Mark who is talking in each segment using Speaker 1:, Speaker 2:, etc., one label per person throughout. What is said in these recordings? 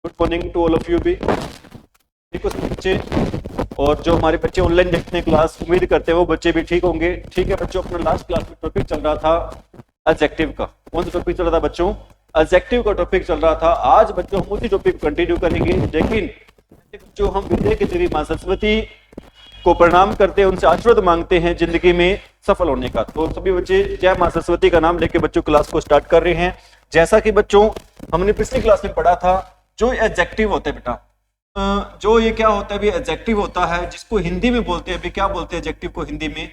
Speaker 1: Good morning to all of you भी। ठीक हो सब बच्चे? और जो हमारे बच्चे ऑनलाइन देखते हैं क्लास, उम्मीद करते हैं वो बच्चे भी ठीक होंगे। ठीक है बच्चों, अपना लास्ट क्लास में टॉपिक चल रहा था एडजेक्टिव का। कौन सा टॉपिक चल रहा था बच्चों? एडजेक्टिव का टॉपिक चल रहा था। आज बच्चों हम उसी टॉपिक कंटिन्यू करेंगे, लेकिन जो हम विद्या की देवी मां सरस्वती को प्रणाम करते हैं, उनसे आशीर्वाद मांगते हैं जिंदगी में सफल होने का। तो सभी बच्चे जय मां सरस्वती का नाम लेके बच्चों क्लास को स्टार्ट कर रहे हैं। जैसा कि बच्चों हमने पिछली क्लास में पढ़ा था, जो एडजेक्टिव होता है बेटा, जो ये क्या होता है भी, एडजेक्टिव होता है जिसको हिंदी में बोलते हैं भी, क्या बोलते हैं एडजेक्टिव को हिंदी में?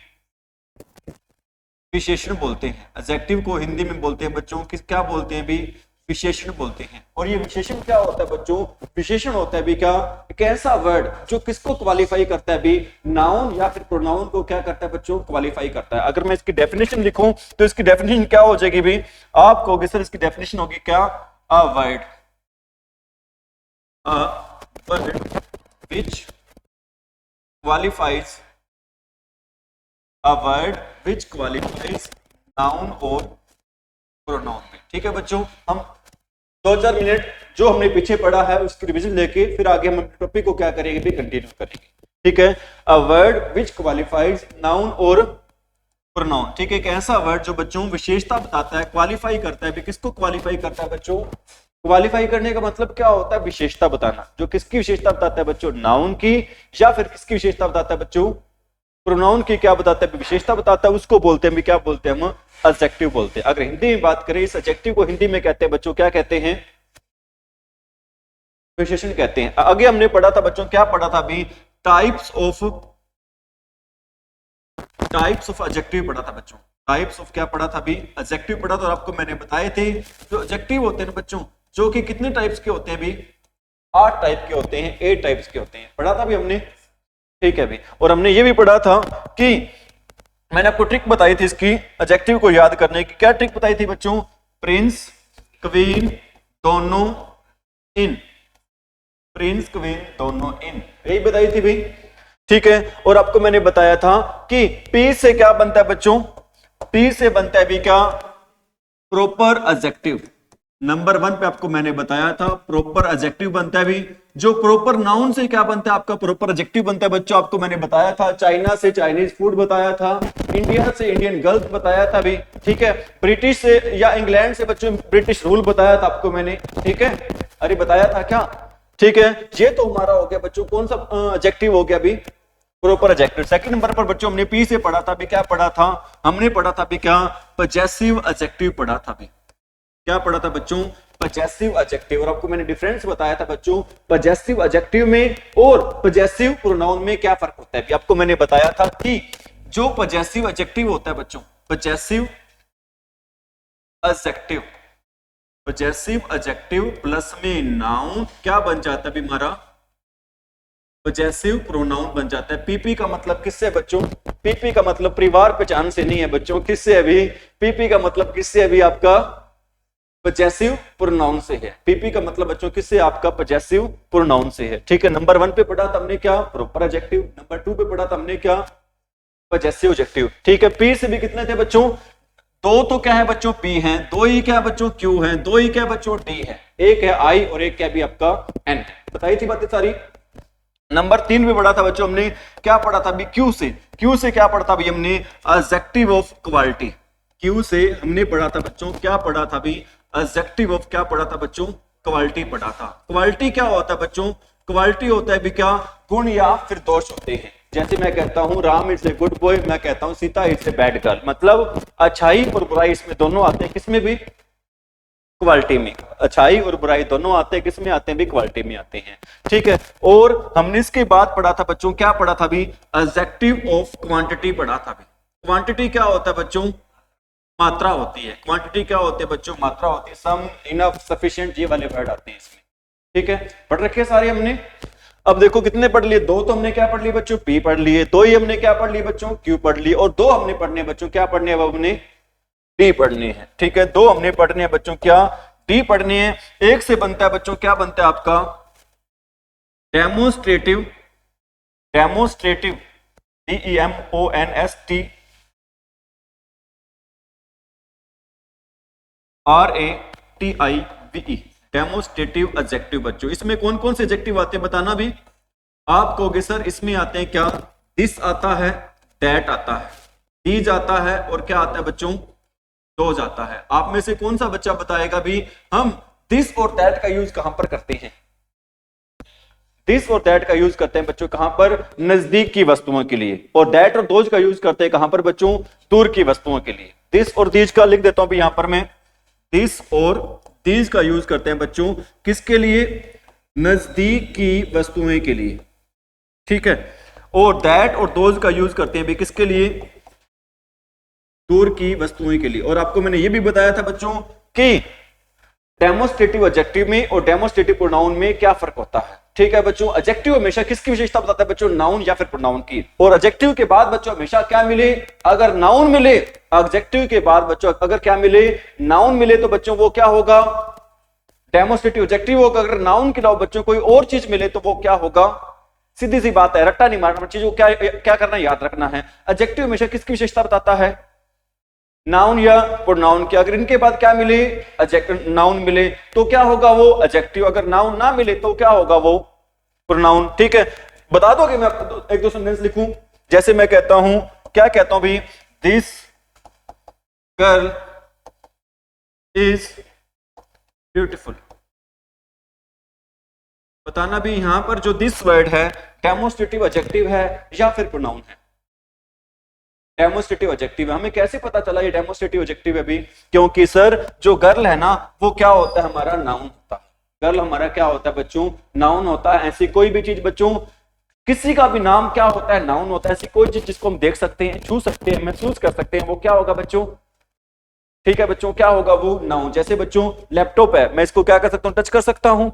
Speaker 1: विशेषण बोलते हैं। एडजेक्टिव को हिंदी में बोलते हैं बच्चों किस, क्या बोलते हैं भी? विशेषण बोलते हैं। और ये विशेषण क्या होता है बच्चों? विशेषण होता है भी क्या, एक ऐसा वर्ड जो किसको क्वालिफाई करता है भी, नाउन या फिर प्रोनाउन को क्या करता है बच्चों? क्वालिफाई करता है। अगर मैं इसकी डेफिनेशन लिखूं तो इसकी डेफिनेशन क्या हो जाएगी भी? आप कहोगे सर इसकी डेफिनेशन होगी क्या? A word which qualifies a word which qualifies noun और pronoun में। ठीक है बच्चों, हम 2-4 मिनट जो हमने पीछे पढ़ा है उसकी रिवीजन लेके फिर आगे हम टॉपिक को क्या करेंगे भी, कंटिन्यू करेंगे। ठीक है, a word which qualifies noun और pronoun। ठीक है, एक ऐसा वर्ड जो बच्चों विशेषता बताता है, क्वालिफाई करता है भी। किसको क्वालिफाई करता है बच्चों? क्वालिफाई करने का मतलब क्या होता है? विशेषता बताना। जो किसकी विशेषता बताता है बच्चों? नाउन की। या फिर किसकी विशेषता बताता है बच्चों? प्रोनाउन की। क्या बताता है? विशेषता बताता है। उसको बोलते हैं भी, क्या बोलते हैं हम? एडजेक्टिव बोलते हैं। अगर हिंदी में बात करें, इस एडजेक्टिव को हिंदी में कहते हैं बच्चों, क्या कहते हैं? विशेषण कहते हैं। आगे हमने पढ़ा था बच्चों, क्या पढ़ा था अभी? टाइप्स ऑफ एडजेक्टिव पढ़ा था बच्चों। टाइप्स ऑफ क्या पढ़ा था अभी? एडजेक्टिव पढ़ा था। और आपको मैंने बताए थे जो एडजेक्टिव होते हैं ना बच्चों, जो कि कितने टाइप्स के होते हैं भी? 8 टाइप के होते हैं, 8 टाइप्स के होते हैं। पढ़ा था भी हमने। ठीक है भी। और हमने ये भी पढ़ा था कि मैंने आपको ट्रिक बताई थी इसकी, एडजेक्टिव को याद करने की। क्या ट्रिक बताई थी बच्चों? प्रिंस क्वीन दोनों इन। प्रिंस क्वीन दोनों इन, यही बताई थी भाई। ठीक है, और आपको मैंने बताया था कि पी से क्या बनता है बच्चों? पी से बनता है भी क्या? Proper adjective. नंबर 1 पे आपको मैंने बताया था प्रॉपर एडजेक्टिव बनता है भी। जो प्रॉपर नाउन से क्या बनता है आपका? प्रॉपर एडजेक्टिव बनता है बच्चों। आपको मैंने बताया था चाइना से चाइनीज फूड बताया था, इंडिया से इंडियन गर्ल्स बताया था भी। ठीक है, ब्रिटिश से या इंग्लैंड से बच्चों ब्रिटिश रूल बताया था आपको मैंने। ठीक है, अरे बताया था क्या? ठीक है, ये तो हमारा हो गया बच्चों, कौन सा एडजेक्टिव हो गया अभी? Proper adjective. सेकंड नंबर पर बच्चों हमने पी से पढ़ा था भी, क्या पढ़ा था? हमने पढ़ा था भी क्या? पजेसिव एडजेक्टिव पढ़ा था भी। क्या पढ़ा था बच्चों? Possessive adjective. और आपको मैंने डिफरेंस बताया था बच्चों पजेसिव एडजेक्टिव में और पजेसिव प्रोनाउन में क्या फर्क होता है। आपको मैंने बताया था कि जो पजेसिव एडजेक्टिव होता है बच्चों, possessive adjective, possessive adjective plus में नाउन क्या बन जाता है हमारा? पजेसिव प्रोनाउन बन जाता है। पीपी का मतलब किससे बच्चों? पीपी का मतलब परिवार पहचान से नहीं है बच्चों। किससे अभी? पीपी का मतलब किससे अभी? आपका पजेसिव प्रोनाउन से है। पीपी का मतलब बच्चों किससे? आपका पजेसिव प्रोनाउन से है। ठीक है, नंबर 1 पे पढ़ा था हमने क्या? Proper adjective. नंबर 2 पे पढ़ा था हमने क्या? Possessive adjective. ठीक है, पी से भी कितने थे बच्चों? 2 तो क्या है बच्चों? पी है। 2 ही क्या है बच्चों? क्यू है। 2 ही क्या है बच्चों? डी है। एक है आई और एक क्या भी आपका? एन। बताई थी बातें सारी। नंबर 3 पे पढ़ा था बच्चों हमने, क्या पढ़ा था अभी? क्यू से। क्यू से क्या पढ़ा था अभी हमने? Adjective of quality. क्यू से हमने पढ़ा था बच्चों, क्या पढ़ा था अभी? एडजेक्टिव ऑफ क्या पढ़ा था बच्चों? क्वालिटी पढ़ा था। क्वालिटी क्या होता है बच्चों? क्वालिटी होता है भी क्या? गुण या फिर दोष होते हैं। जैसे मैं कहता हूं Ram is a good boy, मैं कहता हूं Sita is a bad girl. मतलब अच्छाई और बुराई इसमें दोनों आते हैं, किसमें भी? क्वालिटी में। अच्छाई और बुराई दोनों आते हैं, किसमें आते हैं भी? क्वालिटी में आते हैं। ठीक है, और हमने इसके बाद पढ़ा था बच्चों, क्या पढ़ा था भी? एडजेक्टिव ऑफ क्वांटिटी पढ़ा था भी। क्वांटिटी क्या होता है बच्चों? मात्रा होती है। क्वांटिटी क्या होती है बच्चों? मात्रा होती है। सम, इनफ, सफिशिएंट, ये वाले वर्ड आते हैं इसमें। ठीक है, पढ़ रखे सारे हमने। अब देखो कितने पढ़ लिए? 2 तो हमने क्या पढ़ लिए बच्चों? पी पढ़ लिए। 2 ही हमने क्या पढ़ लिए बच्चों? क्यू पढ़ लिए। और 2 हमने पढ़ने बच्चों, क्या पढ़ने? अब हमने डी पढ़नी है। ठीक है, 2 हमने पढ़ने हैं बच्चों, क्या? डी पढ़नी है। एक से बनता है बच्चों, क्या बनता है आपका? Demonstrative. Demonstrative, DEMONST RATIVE, demonstrative adjective बच्चों, इसमें कौन कौन से एडजेक्टिव आते हैं बताना भी। आप कहोगे सर इसमें आते हैं क्या, दिस आता है, दैट आता है, दीज आता है और क्या आता है बच्चों, दोज आता है। आप में से कौन सा बच्चा बताएगा भी हम दिस और दैट का यूज कहां पर करते हैं। दिस और दैट का यूज करते हैं बच्चों कहां पर, नजदीक की वस्तुओं के लिए, और दैट और दोज का यूज करते हैं कहां पर बच्चों, दूर की वस्तुओं के लिए। दिस और दीज का लिख देता हूं भी यहां पर मैं, दिस और दीज का यूज करते हैं बच्चों किसके लिए, नजदीक की वस्तुएं के लिए, ठीक है। और दैट और दोज का यूज करते हैं भी किसके लिए, दूर की वस्तुएं के लिए। और आपको मैंने ये भी बताया था बच्चों कि डेमोस्ट्रेटिव एडजेक्टिव में और डेमोस्ट्रेटिव प्रोनाउन में क्या फर्क होता है, ठीक है बच्चों। एडजेक्टिव हमेशा किसकी विशेषता बताता है बच्चों, नाउन या फिर प्रोनाउन की। और एडजेक्टिव के बाद बच्चों हमेशा क्या मिले, अगर नाउन मिले, एडजेक्टिव के बाद बच्चों अगर क्या मिले, नाउन मिले, तो बच्चों वो क्या होगा, डेमोस्ट्रेटिव एडजेक्टिव होगा। अगर नाउन के अलावा बच्चों कोई और चीज मिले तो वो क्या होगा, सीधी सी बात है, रट्टा नहीं मारना, चीजों क्या क्या करना, याद रखना है। एडजेक्टिव हमेशा किसकी विशेषता बताता है, नाउन या प्रोनाउन की। अगर इनके बाद क्या मिले, नाउन मिले तो क्या होगा वो एडजेक्टिव, अगर नाउन ना मिले तो क्या होगा वो प्रोनाउन, ठीक है। बता दो कि मैं आपको एक दो सेंटेंस लिखूं, जैसे मैं कहता हूं, क्या कहता हूं भी, दिस गर्ल इज ब्यूटीफुल। बताना भी यहां पर जो दिस वर्ड है डेमोस्ट्रेटिव एडजेक्टिव है या फिर प्रोनाउन है। डेमोस्ट्रेटिव एडजेक्टिव है। हमें कैसे पता चला ये डेमोस्ट्रेटिव एडजेक्टिव है भी, क्योंकि सर जो गर्ल है ना वो क्या होता है, हमारा नाउन होता है। गर्ल हमारा क्या होता है बच्चों, नाउन होता है। ऐसी कोई भी चीज बच्चों, किसी का भी नाम क्या होता है, नाउन होता है। ऐसी कोई चीज जिसको हम देख सकते हैं, छू सकते हैं, महसूस कर सकते हैं, वो क्या होगा बच्चों, ठीक है बच्चों, क्या होगा वो नाउन। जैसे बच्चों लैपटॉप है, मैं इसको क्या कर सकता हूं, टच कर सकता हूं।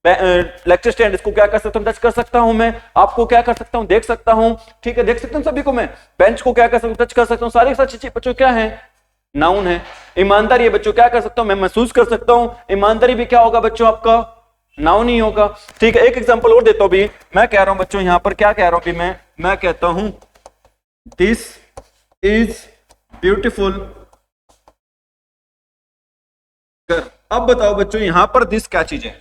Speaker 1: लेक्चर स्टैंड, इसको क्या कर सकता हूं, टच कर सकता हूं। मैं आपको क्या कर सकता हूं, देख सकता हूं, ठीक है, देख सकता हूं सभी को। मैं बेंच को क्या कर सकता हूं, टच कर सकता हूं। सारी चीजें बच्चों क्या है, नाउन है। ईमानदारी है बच्चों, क्या कर सकता हूं, मैं महसूस कर सकता हूं। ईमानदारी भी क्या होगा बच्चों, आपका नाउन ही होगा, ठीक है। एक एग्जांपल और देता हूं भी, मैं कह रहा हूं बच्चों यहां पर क्या कह रहा हूं भी, मैं कहता हूं दिस इज ब्यूटीफुल गर्ल। अब बताओ बच्चों यहां पर दिस क्या चीज है,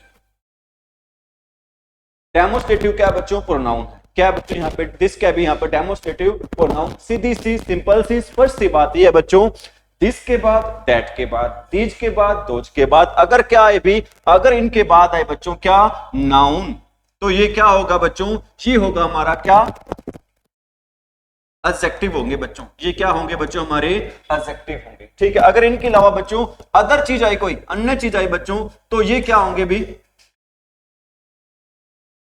Speaker 1: डेमोस्ट्रेटिव क्या बच्चों, प्रोनाउन है। क्या बच्चों यहाँ पे दिस क्या भी यहाँ पर डेमोस्ट्रेटिव प्रोनाउन। सीधी सी सिंपल सी स्पष्ट सी बात है बच्चों, दिस के बाद, दैट के बाद, दीज के बाद, दोज के बाद अगर क्या आए भी, अगर इनके बाद आए बच्चों क्या, नाउन, तो ये क्या होगा बच्चों, ये होगा हमारा क्या, एडजेक्टिव होंगे बच्चों। ये क्या होंगे बच्चों, हमारे एडजेक्टिव होंगे, ठीक है। अगर इनके अलावा बच्चों अदर चीज आई, कोई अन्य चीज आई बच्चों, तो ये क्या होंगे भी,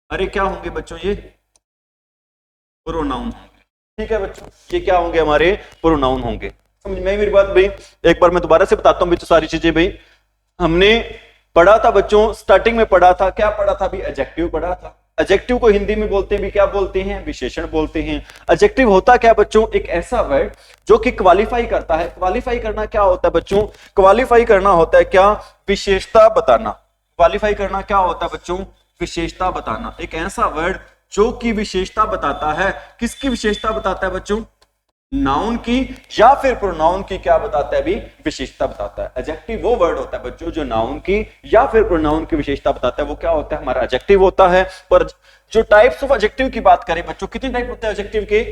Speaker 1: अरे क्या होंगे बच्चों, ये प्रोनाउन होंगे, ठीक है बच्चों। ये क्या होंगे, हमारे प्रोनाउन होंगे। समझ में मेरी बात भाई। एक बार मैं दोबारा से बताता हूं बच्चों सारी चीजें भाई। हमने पढ़ा था बच्चों, स्टार्टिंग में पढ़ा था, क्या पढ़ा था भी, एडजेक्टिव पढ़ा था। एडजेक्टिव को हिंदी में बोलते हैं भी, क्या बोलते हैं, विशेषण बोलते हैं। एडजेक्टिव होता क्या बच्चों, एक ऐसा वर्ड जो कि क्वालिफाई करता है। क्वालिफाई करना क्या होता है बच्चों, क्वालिफाई करना होता है क्या, विशेषता बताना। क्वालिफाई करना क्या होता है बच्चों, विशेषता बताना। एक ऐसा वर्ड जो कि विशेषता बताता है, किसकी विशेषता बताता है बच्चों, नाउन की या फिर प्रोनाउन की, क्या बताता है भी, विशेषता बताता है। एडजेक्टिव वो वर्ड होता है बच्चों जो नाउन की या फिर प्रोनाउन की विशेषता बताता है, वो क्या होता है, हमारा एडजेक्टिव होता है। पर जो टाइप्स ऑफ एडजेक्टिव की बात करें बच्चों, कितने टाइप होते हैं एडजेक्टिव के,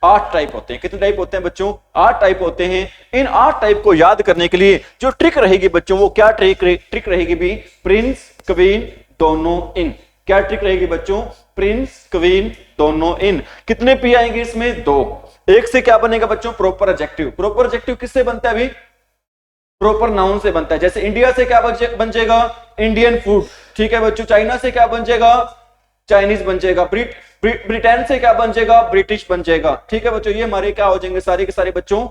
Speaker 1: 8 टाइप होते हैं। कितने टाइप होते हैं बच्चों, 8 टाइप होते हैं। इन 8 टाइप को याद करने के लिए जो ट्रिक रहेगी बच्चों, वो क्या ट्रिक रहेगी भी, प्रिंस क्वीन दोनों इन। क्या ट्रिक रहेगी बच्चों, प्रिंस क्वीन दोनों इन। कितने पी आएंगे इसमें, 2। एक से क्या बनेगा बच्चों, प्रॉपर एडजेक्टिव। प्रॉपर एडजेक्टिव किससे बनता है अभी, प्रॉपर नाउन से बनता है। जैसे इंडिया से क्या बन जाएगा, इंडियन फूड, ठीक है बच्चों। चाइना से क्या बन जाएगा, चाइनीज बन जाएगा। ब्रिटेन से क्या बन जाएगा, ब्रिटिश बन जाएगा, ठीक है बच्चों। ये हमारे क्या हो जाएंगे, सारे के सारे बच्चों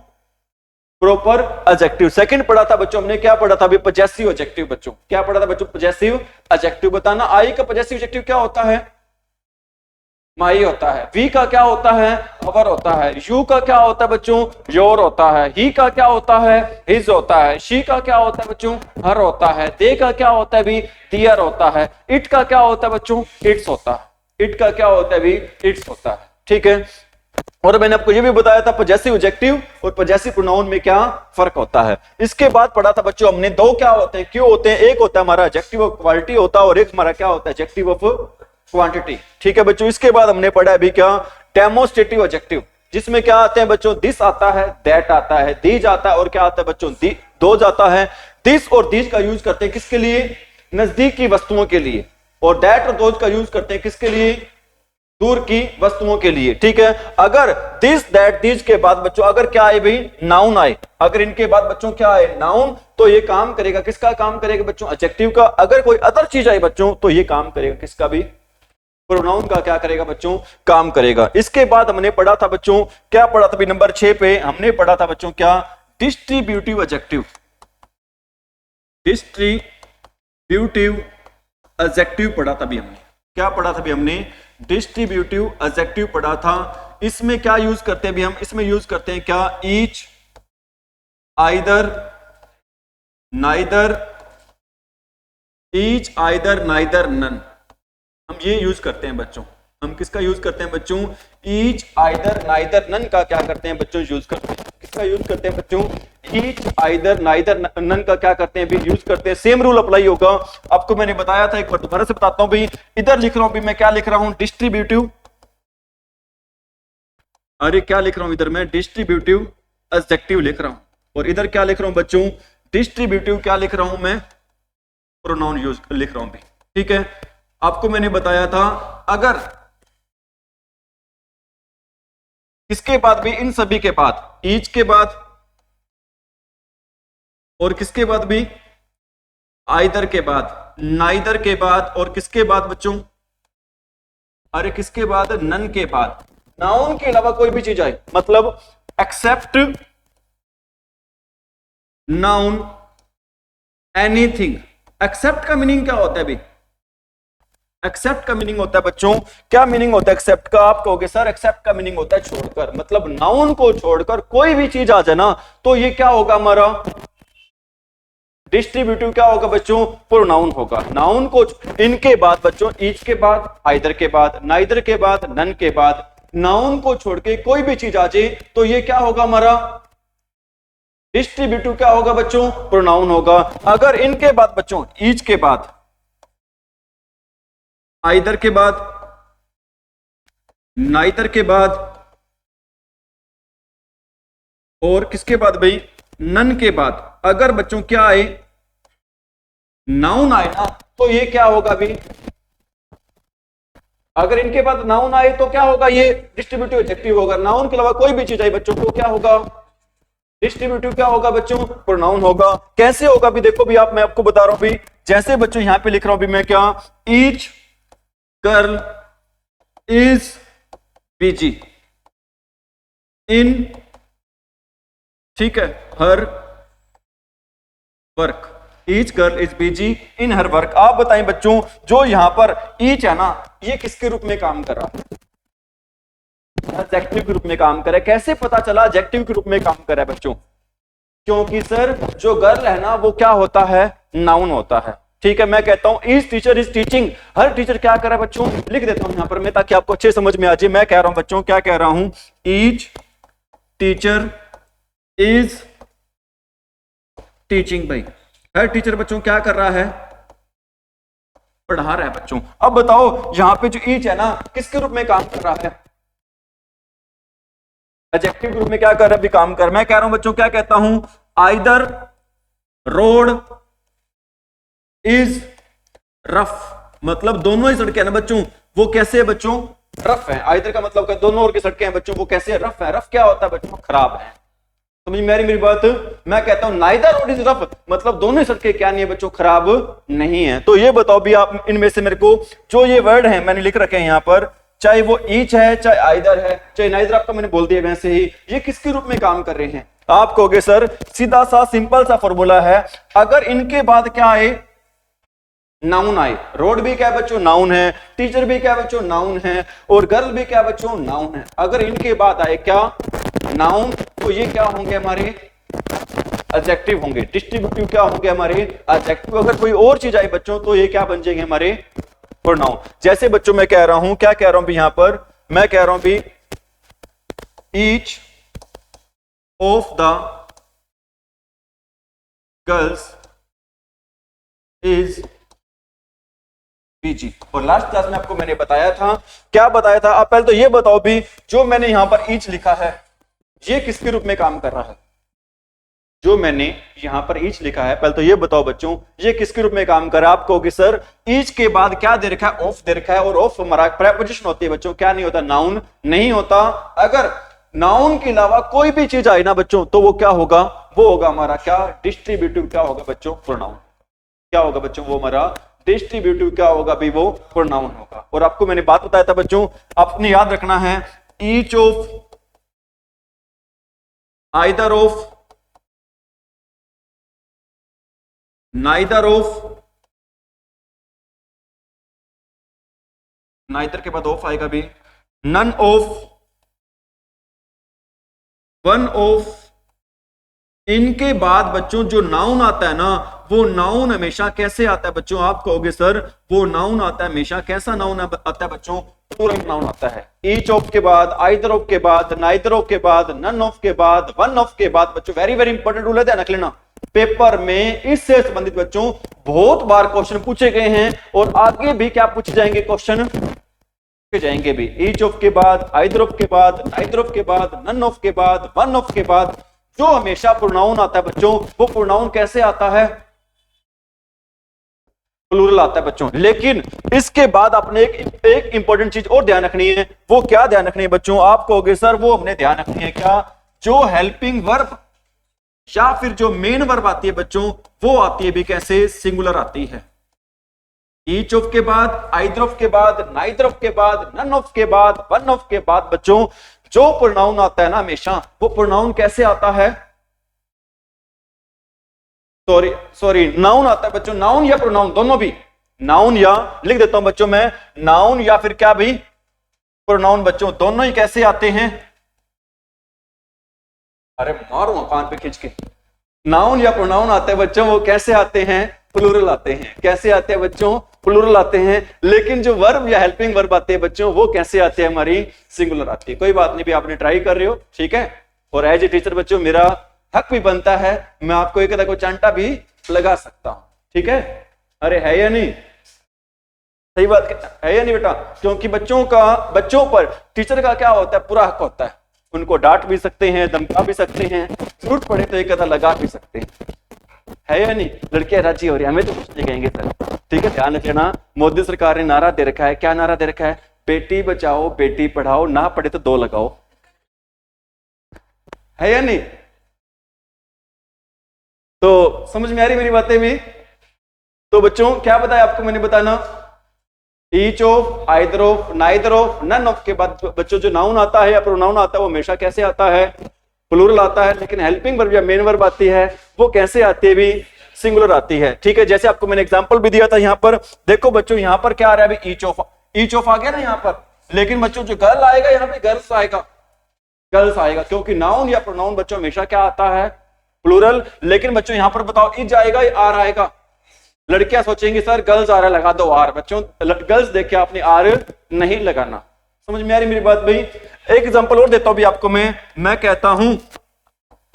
Speaker 1: प्रॉपर एडजेक्टिव। सेकंड पढ़ा था बच्चों हमने, क्या पढ़ा था अभी, पजेसिव एडजेक्टिव बच्चों। क्या पढ़ा था बच्चों, पजेसिव एडजेक्टिव। बताना आई का पजेसिव एडजेक्टिव क्या होता है, माई होता है। वी का क्या होता है, अवर होता है। यू का क्या होता है बच्चों, योर होता है। ही का क्या होता है, हिज होता है। शी का क्या होता है बच्चों, हर होता है। दे का क्या होता है भी, दियर होता है। इट का क्या होता है बच्चों, इट्स होता है। इट का क्या होता है भी, इट्स होता है, ठीक है। और मैंने आपको ये भी बताया था पजेसिव एडजेक्टिव और पजेसिव प्रोनाउन में क्या फर्क होता है। इसके बाद पढ़ा था बच्चों हमने दो क्या होते हैं, क्यों होते हैं, एक होता है हमारा एडजेक्टिव ऑफ क्वालिटी होता है और एक हमारा क्या होता है एडजेक्टिव ऑफ क्वांटिटी। ठीक है बच्चों, इसके बाद हमने पढ़ा अभी क्या डेमोस्ट्रेटिव एडजेक्टिव, जिसमें क्या आते हैं बच्चों, दिस आता है, दैट आता है, दीज आता है और क्या आता है बच्चों, दोज आता है। दिस और दीज का यूज करते हैं किसके लिए, नजदीक की वस्तुओं के लिए, और दैट और दोज का यूज करते हैं किसके लिए, दूर की वस्तुओं के लिए। ठीक है, अगर दिस दैट दीज के बाद बच्चों अगर क्या आए भाई, नाउन आए, अगर इनके बाद बच्चों क्या आए, नाउन, तो ये काम करेगा किसका, काम करेगा बच्चों एडजेक्टिव का। अगर कोई अदर चीज आई बच्चों तो ये काम करेगा किसका भी, प्रोनाउन का क्या करेगा बच्चों, काम करेगा। इसके बाद हमने पढ़ा था बच्चों, क्या पढ़ा था नंबर 6 पे हमने पढ़ा था बच्चों क्या, डिस्ट्रीब्यूटिव एडजेक्टिव। डिस्ट्रीब्यूटिव एडजेक्टिव पढ़ा था भी हमने, क्या पढ़ा था भी हमने, डिस्ट्रीब्यूटिव एडजेक्टिव पढ़ा था। इसमें क्या यूज करते हैं भी हम, इसमें यूज करते हैं क्या, each, either, neither, each, either, neither, none, हम ये यूज करते हैं बच्चों। हम किसका यूज करते हैं बच्चों, ईच, आइदर, नाइदर, नन का क्या करते हैं बच्चों, यूज करते हैं। किसका यूज करते हैं बच्चों, ईच, आइदर, नाइदर, नन का क्या करते हैं भी, यूज करते हैं। सेम रूल अप्लाई होगा, आपको मैंने बताया था, एक बार दोबारा से बताता हूं भी। इधर लिख रहा हूं भी मैं, क्या लिख रहा हूं, डिस्ट्रीब्यूटिव, अरे क्या लिख रहा हूं इधर मैं, डिस्ट्रीब्यूटिव एडजेक्टिव लिख रहा हूं, और इधर क्या लिख रहा हूं बच्चों, डिस्ट्रीब्यूटिव क्या लिख रहा हूं मैं, प्रोनाउन यूज लिख रहा हूं भी। ठीक है, आपको मैंने बताया था अगर इसके बाद भी, इन सभी के बाद, ईच के बाद और किसके बाद भी, आइदर के बाद, नाइदर के बाद और किसके बाद बच्चों, अरे किसके बाद, नन के बाद, नाउन के अलावा कोई भी चीज आए, मतलब एक्सेप्ट नाउन एनीथिंग। एक्सेप्ट का मीनिंग क्या होता है भी, एक्सेप्ट का मीनिंग होता है बच्चों, क्या मीनिंग होता है एक्सेप्ट का, आप कहोगे सर एक्सेप्ट का मीनिंग होता है छोड़कर, मतलब नाउन को छोड़कर कोई भी चीज आ जाए ना तो ये क्या होगा हमारा डिस्ट्रीब्यूटिव, क्या होगा बच्चों, प्रोनाउन होगा। नाउन को इनके बाद बच्चों, ईच के बाद, आइदर के बाद, नाइदर के बाद, नन के बाद, नाउन को छोड़ के कोई भी चीज आ जाए तो ये क्या होगा हमारा डिस्ट्रीब्यूटिव, क्या होगा बच्चों, प्रोनाउन होगा। अगर इनके बाद बच्चों, ईच के बाद, आइदर के बाद, नाइदर के बाद और किसके बाद भाई, नन के बाद, अगर बच्चों क्या आए, नाउन आए ना तो ये क्या होगा भी, अगर इनके बाद नाउन आए तो क्या होगा, ये डिस्ट्रीब्यूटिव एडजेक्टिव होगा। नाउन के अलावा कोई भी चीज आई बच्चों तो क्या होगा, डिस्ट्रीब्यूटिव क्या होगा बच्चों, प्रोनाउन होगा। कैसे होगा भी देखो भी, आप मैं आपको बता रहा हूं भी, जैसे बच्चों यहां पे लिख रहा हूं भी मैं क्या, each girl is busy in, ठीक है, her work, each girl is busy in her work. आप बताएं बच्चों, जो यहां पर ईच है ना, ये किसके रूप में काम कर रहा है, एडजेक्टिव के रूप में काम कर रहा है। कैसे पता चला एडजेक्टिव के रूप में काम कर रहा है बच्चों, क्योंकि सर जो गर्ल है ना वो क्या होता है, नाउन होता है। ठीक है, मैं कहता हूं each teacher is teaching, her teacher क्या कर रहा है बच्चों, लिख देता हूं यहां पर मैं ताकि आपको अच्छे समझ में आ जाए। मैं कह रहा हूं बच्चों, क्या कह रहा हूं, ईच टीचर इज टीचिंग। भाई हर टीचर बच्चों क्या कर रहा है, पढ़ा रहा है बच्चों। अब बताओ यहां पे जो ईच है ना किसके रूप में काम कर रहा है, एडजेक्टिव के रूप में क्या कर रहा है भी काम कर। मैं कह रहा हूं बच्चों, क्या कहता हूं, आइदर रोड इज रफ, मतलब दोनों ही सड़कें ना बच्चों वो कैसे है बच्चों, रफ है। आइदर का मतलब दोनों ओर की सड़कें हैं बच्चों वो कैसे रफ है। रफ क्या होता है बच्चों, खराब है। समझ मेरी बात। मैं कहता हूं नाइदर रोड इज रफ, मतलब दोनों ही सड़कें क्या नहीं है बच्चों, खराब नहीं है। तो ये बताओ भी आप इनमें से मेरे को जो ये वर्ड है मैंने लिख रखे हैं यहां पर, चाहे वो ईच है, चाहे आइदर है, चाहे नाइदर, आपका मैंने बोल दिया वैसे ही, ये किसके रूप में काम कर रहे हैं। आप कहोगे सर सीधा सा सिंपल सा फॉर्मूला है, अगर इनके बाद क्या आए, नाउन आए, रोड भी क्या बच्चों नाउन है, टीचर भी क्या बच्चों नाउन है, और गर्ल भी क्या बच्चों नाउन है। अगर इनके बाद आए क्या, नाउन, तो ये क्या होंगे हमारे एडजेक्टिव होंगे। डिस्ट्रीब्यूटिव क्या होंगे हमारे एडजेक्टिव। अगर कोई और चीज आई बच्चों तो ये क्या बन जाएंगे हमारे प्रोनाउन। जैसे बच्चों मैं कह रहा हूं, क्या कह रहा हूं भी यहां पर, मैं कह रहा हूं भी each of the girls is busy. और लास्ट क्लास में आपको मैंने बताया था, क्या बताया था? आप पहले तो ये बताओ भी, जो मैंने यहां पर ईच लिखा है ये किसके रूप में काम कर रहा है? जो मैंने यहां पर ईच लिखा है, पहले तो ये बताओ बच्चों, ये किसके रूप में काम कर रहा है? आप कहोगे सर ईच के बाद क्या दे रखा है? ऑफ दे रखा है, और ऑफ हमारा प्रेपोजिशन होती है बच्चों, क्या नहीं होता? नाउन नहीं होता। अगर नाउन के अलावा कोई भी चीज आई ना बच्चों, तो वो क्या होगा? वो होगा हमारा क्या? डिस्ट्रीब्यूटिव। क्या होगा बच्चों? प्रोनाउन। क्या होगा बच्चों? वो हमारा डिस्ट्रीब्यूटिव क्या होगा भी? वो प्रोनाउन होगा। और आपको मैंने बात बताया था बच्चों, आपने याद रखना है, each of, either of, neither of, neither के बाद ऑफ आएगा भी, नन ऑफ, वन ऑफ। इनके बाद बच्चों जो नाउन आता है ना, वो नाउन हमेशा कैसे आता है बच्चों? आप कहोगे सर वो नाउन आता है हमेशा, कैसा नाउन आता है बच्चों? प्लूरल नाउन आता है। ईच ऑफ के बाद, आइदर ऑफ के बाद, नाइदर ऑफ के बाद, नन ऑफ के बाद, वन ऑफ के बाद बच्चों, वेरी वेरी इंपॉर्टेंट रूल है, ध्यान रख लेना। पेपर में इससे संबंधित बच्चों बहुत बार क्वेश्चन पूछे गए हैं, और आगे भी क्या पूछे जाएंगे क्वेश्चन? जाएंगे भी। ईच ऑफ के बाद, आइदर ऑफ के बाद, नाइदर ऑफ के बाद, नन ऑफ के बाद, वन ऑफ के बाद जो हमेशा प्रोनाउन आता है बच्चों, वो प्रोनाउन कैसे आता है? प्लूरल आता है बच्चों। लेकिन इसके बाद आपने एक इंपॉर्टेंट चीज और ध्यान रखनी है। वो क्या ध्यान रखनी है बच्चों? आप कहोगे सर वो हमने ध्यान रखनी है क्या? जो हेल्पिंग वर्ब या फिर जो मेन वर्ब आती है बच्चों, वो आती है भी कैसे? सिंगुलर आती है। ईच ऑफ के बाद, आइदर ऑफ के बाद, नाइदर ऑफ के बाद, नन ऑफ के बाद, वन ऑफ के बाद बच्चों जो प्रोनाउन आता है ना हमेशा, वो प्रोनाउन कैसे आता है? सॉरी नाउन आता है बच्चों। नाउन या प्रोनाउन दोनों भी, नाउन या, लिख देता हूं बच्चों मैं, नाउन या फिर क्या भी? प्रोनाउन बच्चों, दोनों ही कैसे आते हैं? अरे मारो कान पे खींच के। नाउन या प्रोनाउन आते हैं बच्चों, वो कैसे आते हैं? प्लूरल आते हैं। कैसे आते हैं बच्चों? प्लूरल आते हैं। लेकिन जो वर्ब या हेल्पिंग वर्ब आते हैं बच्चों, वो कैसे आते हैं? हमारी सिंगुलर आती है। कोई बात नहीं भी, आपने ट्राई कर रहे हो, ठीक है। और एज ए टीचर बच्चों मेरा हक भी बनता है, मैं आपको एक को चांटा भी लगा सकता हूं, ठीक है। अरे है या नहीं? सही बात है या नहीं बेटा? क्योंकि बच्चों पर टीचर का क्या होता है? पूरा हक होता है। उनको डांट भी सकते हैं, धमका भी सकते हैं, जरूरत पड़े तो एक लगा भी सकते हैं, है या नहीं? लड़कियां राजी हो रही है, हमें तो कुछ नहीं कहेंगे सर, ठीक है। ध्यान रखना, मोदी सरकार ने नारा दे रखा है। क्या नारा दे रखा है? बेटी बचाओ बेटी पढ़ाओ, ना पढ़े तो 2 लगाओ, है या नहीं? तो समझ में आ रही मेरी बातें भी? तो बच्चों क्या बताया आपको मैंने? बताना each of, either of, neither of, none of के बाद बच्चों जो नाउन आता है या प्रोनाउन आता है, वो हमेशा कैसे आता है? प्लूरल आता है। लेकिन हेल्पिंग वर्ब या मेन वर्ब आती है, वो कैसे आती है? भी सिंगुलर आती है, ठीक है। जैसे आपको मैंने एग्जांपल भी दिया था यहाँ पर, देखो बच्चों यहाँ पर क्या आ रहा है? अभी ईच ऑफ आ गया ना यहाँ पर। लेकिन बच्चों जो गर्ल आएगा यहाँ पे, गर्ल्स आएगा, गर्ल्स आएगा, क्योंकि नाउन या प्रोनाउन बच्चों हमेशा क्या आता है? प्लूरल। लेकिन बच्चों यहाँ पर बताओ इज आएगा या आर आएगा? लड़कियां सोचेंगी सर गर्ल्स आ रहा, लगा दो आर। बच्चों गर्ल्स देख के आपने आर नहीं लगाना। समझ में आ रही मेरी बात भाई? एक एग्जांपल और देता हूं भी आपको मैं कहता हूं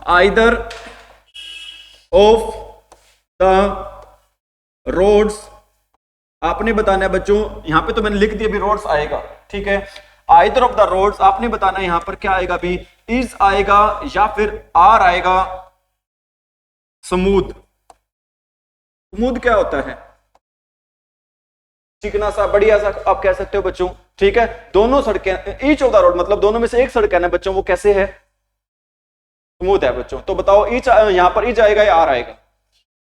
Speaker 1: आइदर ऑफ द रोड्स, आपने बताना है बच्चों, यहां पे तो मैंने लिख दिया भी रोड्स आएगा, ठीक है। आइदर ऑफ द रोड्स, आपने बताना है यहां पर क्या आएगा? भी इज आएगा या फिर आर आएगा? स्मूथ। स्मूथ क्या होता है? चिकना सा, बढ़िया सा आप कह सकते हो बच्चों, ठीक है। दोनों सड़कें, ईच ऑफ द रोड मतलब दोनों में से एक सड़क है ना बच्चों, वो कैसे है? स्मूथ है बच्चों। तो बताओ ईच, यहां पर ईच आएगा या आर आएगा?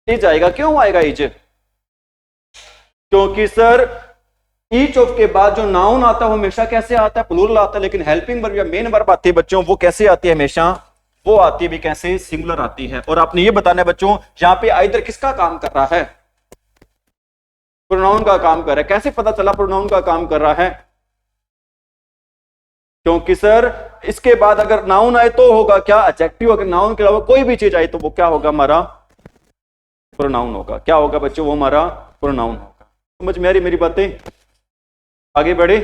Speaker 1: ईच आएगा। क्यों आएगा ईच? क्योंकि सर ईच ऑफ के बाद जो नाउन आता है वो हमेशा कैसे आता है? प्लूरल आता है। लेकिन हेल्पिंग वर्ब या मेन वर्ब आती है बच्चों, वो कैसे आती है? हमेशा वो आती है भी कैसे? सिंगुलर आती है। और आपने ये बताना है बच्चों, यहां पे आइदर किसका काम कर रहा है? प्रोनाउन का काम कर रहा है। कैसे पता चला प्रोनाउन का काम कर रहा है? क्योंकि सर इसके बाद अगर नाउन आए तो होगा क्या? एडजेक्टिव। अगर नाउन के अलावा कोई भी चीज आई तो वो क्या होगा? हमारा प्रोनाउन होगा। क्या होगा बच्चों? वो हमारा प्रोनाउन होगा। समझ में आ रही मेरी बातें? आगे बढ़े?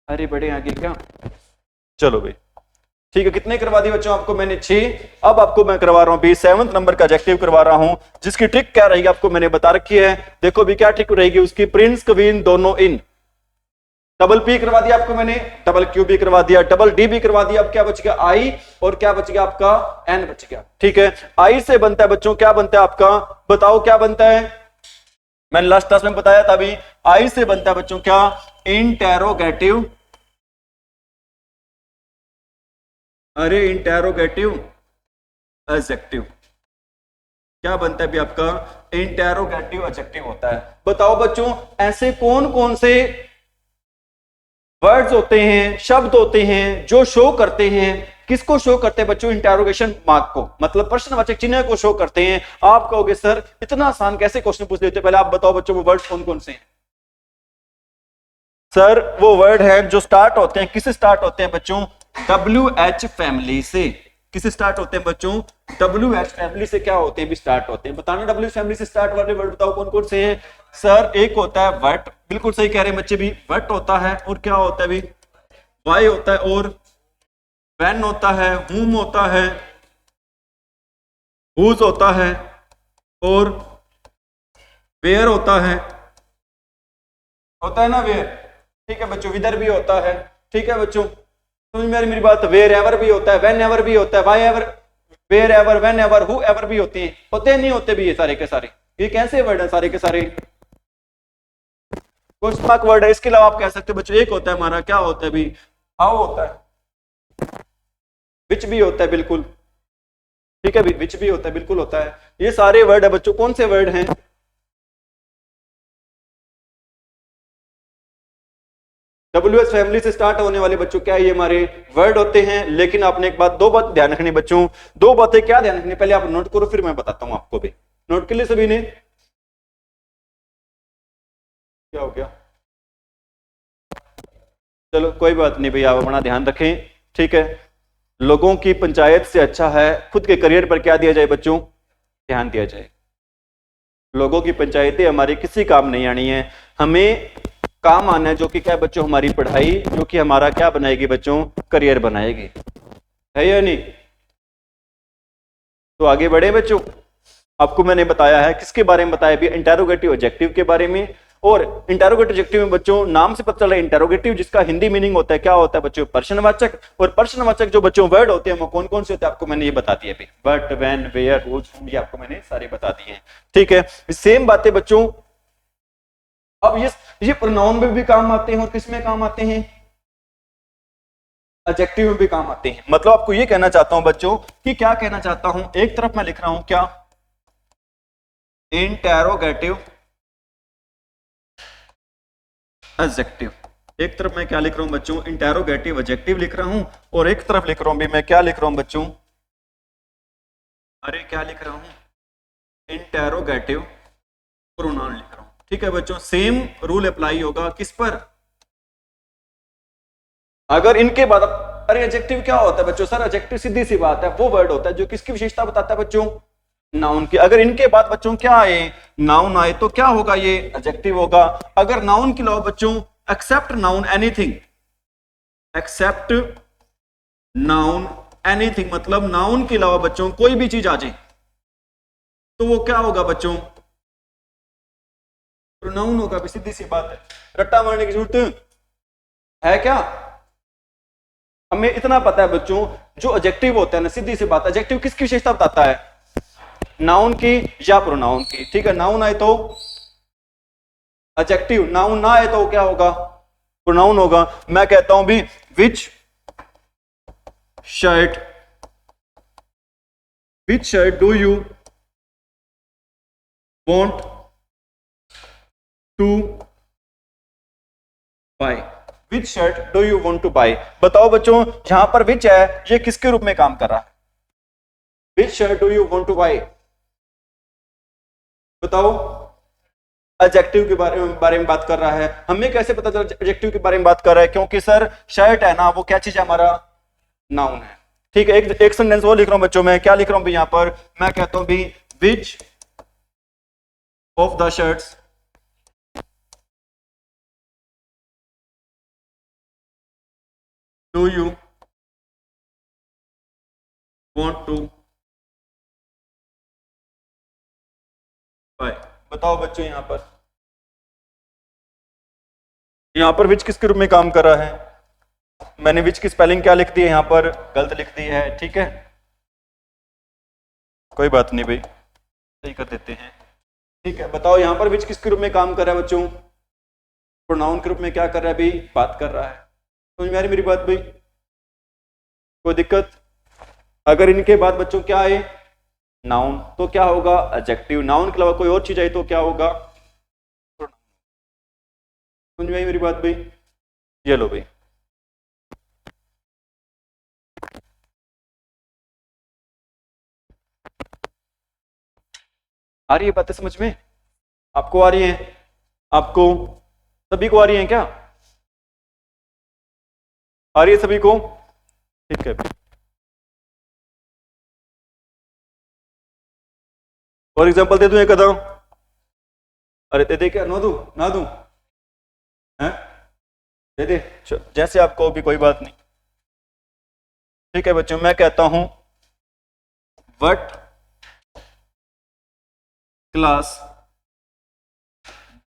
Speaker 1: अरे बढ़े आगे क्या? चलो भाई। ठीक है, कितने करवा दिए बच्चों आपको मैंने? 6। अब आपको मैं करवा रहा हूं भी 7th नंबर का एडजेक्टिव करवा रहा हूं, जिसकी ट्रिक क्या रहेगी आपको मैंने बता रखी है। देखो भी क्या ट्रिक रहेगी उसकी, प्रिंस क्वीन दोनों इन। डबल पी करवा दिया आपको मैंने, डबल क्यू भी करवा दिया, डबल डी भी करवा दिया। अब क्या बच गया? आई, और क्या बच गया आपका? एन बच गया। ठीक है, आई से बनता है बच्चों, क्या बनता है आपका? बताओ क्या बनता है? मैंने लास्ट क्लास में बताया था अभी, आई से बनता है बच्चों क्या? इंटेरोगेटिव। अरे इंटेरोगेटिव एडजेक्टिव। क्या बनता है भी आपका? इंटेरोगेटिव एडजेक्टिव होता है। बताओ बच्चों ऐसे कौन कौन से वर्ड्स होते हैं, शब्द होते हैं जो शो करते हैं, किसको शो करते हैं बच्चों? इंटेरोगेशन मार्क को, मतलब प्रश्नवाचक चिन्ह को शो करते हैं। आप कहोगे सर इतना आसान कैसे क्वेश्चन पूछ लेते हो? पहले आप बताओ बच्चों वो वर्ड्स कौन कौन से हैं। सर वो वर्ड है जो स्टार्ट होते हैं, किससे स्टार्ट होते हैं बच्चों? WH फैमिली से। किससे स्टार्ट होते हैं बच्चों? WH फैमिली से क्या होते हैं भी स्टार्ट होते हैं। बताना WH फैमिली से स्टार्ट वाले वर्ड बताओ कौन कौन से हैं। सर एक होता है वट, बिल्कुल सही कह रहे हैं बच्चे भी, वट होता है, और क्या होता है भी? वाई होता है, और व्हेन होता है, whom होता है, whose होता है, और वेयर होता है ना वेयर। ठीक है बच्चों, विदर भी होता है। ठीक है बच्चों, समझ में मेरी बात? वेयर एवर भी होता है, वेन एवर भी होता है, why ever, where ever, when ever, who ever भी होती है। होते नहीं होते भी ये सारे के सारे? ये कैसे वर्ड है सारे के सारे? क्वेश्चन मार्क वर्ड है। इसके अलावा आप कह सकते हो बच्चों एक होता है हमारा, क्या होता है भी? हाउ होता है, विच भी होता है, बिल्कुल ठीक है, विच भी होता है, बिल्कुल होता है। ये सारे वर्ड है बच्चों, कौन से वर्ड हैं? WH फैमिली से स्टार्ट होने वाले बच्चों क्या ये हमारे वर्ड होते हैं। लेकिन आपने एक बात, दो बात ध्यान रखनी बच्चों। दो बातें क्या ध्यान रखनी, पहले आप नोट करो फिर मैं बताता हूं आपको भी। नोट के लिए सभी ने? क्या हो गया? चलो कोई बात नहीं भैया, आप अपना ध्यान रखें। ठीक है, लोगों की पंचायत से अच्छा है खुद के करियर पर क्या दिया जाए बच्चों? ध्यान दिया जाए। लोगों की पंचायतें हमारी किसी काम नहीं आनी है, हमें काम आना है जो कि क्या बच्चों? हमारी पढ़ाई, जो कि हमारा क्या बनाएगी बच्चों? करियर बनाएगी, है या नहीं? तो आगे बढ़े बच्चों। आपको मैंने बताया है, किसके बारे में बताया भी? इंटेरोगेटिव एडजेक्टिव के बारे में। और इंटेरोगेटिव एडजेक्टिव में बच्चों नाम से पता चल रहा है इंटेरोगेटिव, जिसका हिंदी मीनिंग होता है क्या होता है बच्चों? प्रश्नवाचक। और प्रश्नवाचक जो बच्चों वर्ड होते हैं वो कौन कौन से होते हैं आपको मैंने ये बता दिया भी, बट, व्हेन, वेयर, हुज, ये आपको मैंने सारे बता दिए हैं। ठीक है, सेम बातें बच्चों। अब ये प्रोनाउन में भी काम आते हैं, और किस में काम आते हैं? एडजेक्टिव में भी काम आते हैं। मतलब आपको ये कहना चाहता हूं बच्चों, कि क्या कहना चाहता हूं, एक तरफ मैं लिख रहा हूं क्या? Interrogative adjective. एक तरफ मैं क्या लिख रहा हूं बच्चों? इंटेरोगेटिव एडजेक्टिव लिख रहा हूं, और एक तरफ लिख रहा हूं भी मैं क्या लिख रहा हूं बच्चों? अरे क्या लिख रहा हूं? इंटेरोगेटिव प्रोनाउन लिख रहा हूं। ठीक है बच्चों, सेम रूल अप्लाई होगा किस पर? अगर इनके बाद, अरे एडजेक्टिव क्या होता है बच्चों? सर एडजेक्टिव सीधी सी बात है, वो वर्ड होता है जो किसकी विशेषता बताता है बच्चों? नाउन की। अगर इनके बाद बच्चों क्या आए? नाउन आए, तो क्या होगा? ये एडजेक्टिव होगा। अगर नाउन के अलावा बच्चों, except noun anything, except noun anything, मतलब नाउन के अलावा बच्चों कोई भी चीज आ जाए तो वो क्या होगा बच्चों? प्रोनाउन होगा। सीधी सी बात है, रट्टा मारने की जरूरत है क्या? हमें इतना पता है बच्चों, जो एडजेक्टिव होता है ना, सीधी सी बात, एडजेक्टिव किसकी विशेषता बताता है? नाउन की या प्रोनाउन की। ठीक है, नाउन आए तो एडजेक्टिव, नाउन ना आए तो क्या होगा? प्रोनाउन होगा। मैं कहता हूं भी which shirt, which shirt do you want to buy, which shirt do you want to buy. बताओ बच्चों जहां पर विच है ये किसके रूप में काम कर रहा है? Which shirt do you want to buy, बताओ। एडजेक्टिव के बारे में बात कर रहा है। हमें कैसे पता चला एडजेक्टिव के बारे में बात कर रहा है? क्योंकि सर शर्ट है ना, वो क्या चीज है? हमारा नाउन है। ठीक है, एक सेंटेंस वो लिख रहा हूं बच्चों, मैं क्या लिख रहा हूं भी यहां पर? मैं कहता हूं भी which of the shirts do you want to buy। बताओ बच्चों यहां पर विच किसके रूप में काम कर रहा है? मैंने विच की स्पेलिंग क्या लिख दी है यहां पर? गलत लिख दी है, ठीक है, कोई बात नहीं भाई, सही कर देते हैं। ठीक है, बताओ यहां पर विच किसके रूप में काम कर रहा है बच्चों? प्रोनाउन के रूप में क्या कर रहा है भाई? बात कर रहा है। समझ में आ रही मेरी बात भाई? कोई दिक्कत? अगर इनके बाद बच्चों क्या आए? नाउन, तो क्या होगा? एडजेक्टिव। नाउन के अलावा कोई और चीज आई तो क्या होगा? समझ में आई मेरी बात भाई? ये लो भाई, आ रही है बातें समझ में? आपको आ रही है? आपको सभी को आ रही है क्या? आ रही है सभी को? ठीक है, और एग्जांपल दे दूं एक आधा? अरे दे दे क्या? ना दूं? ना दूं? हैं? दे दे, जैसे आपको भी, कोई बात नहीं। ठीक है बच्चों, मैं कहता हूं what class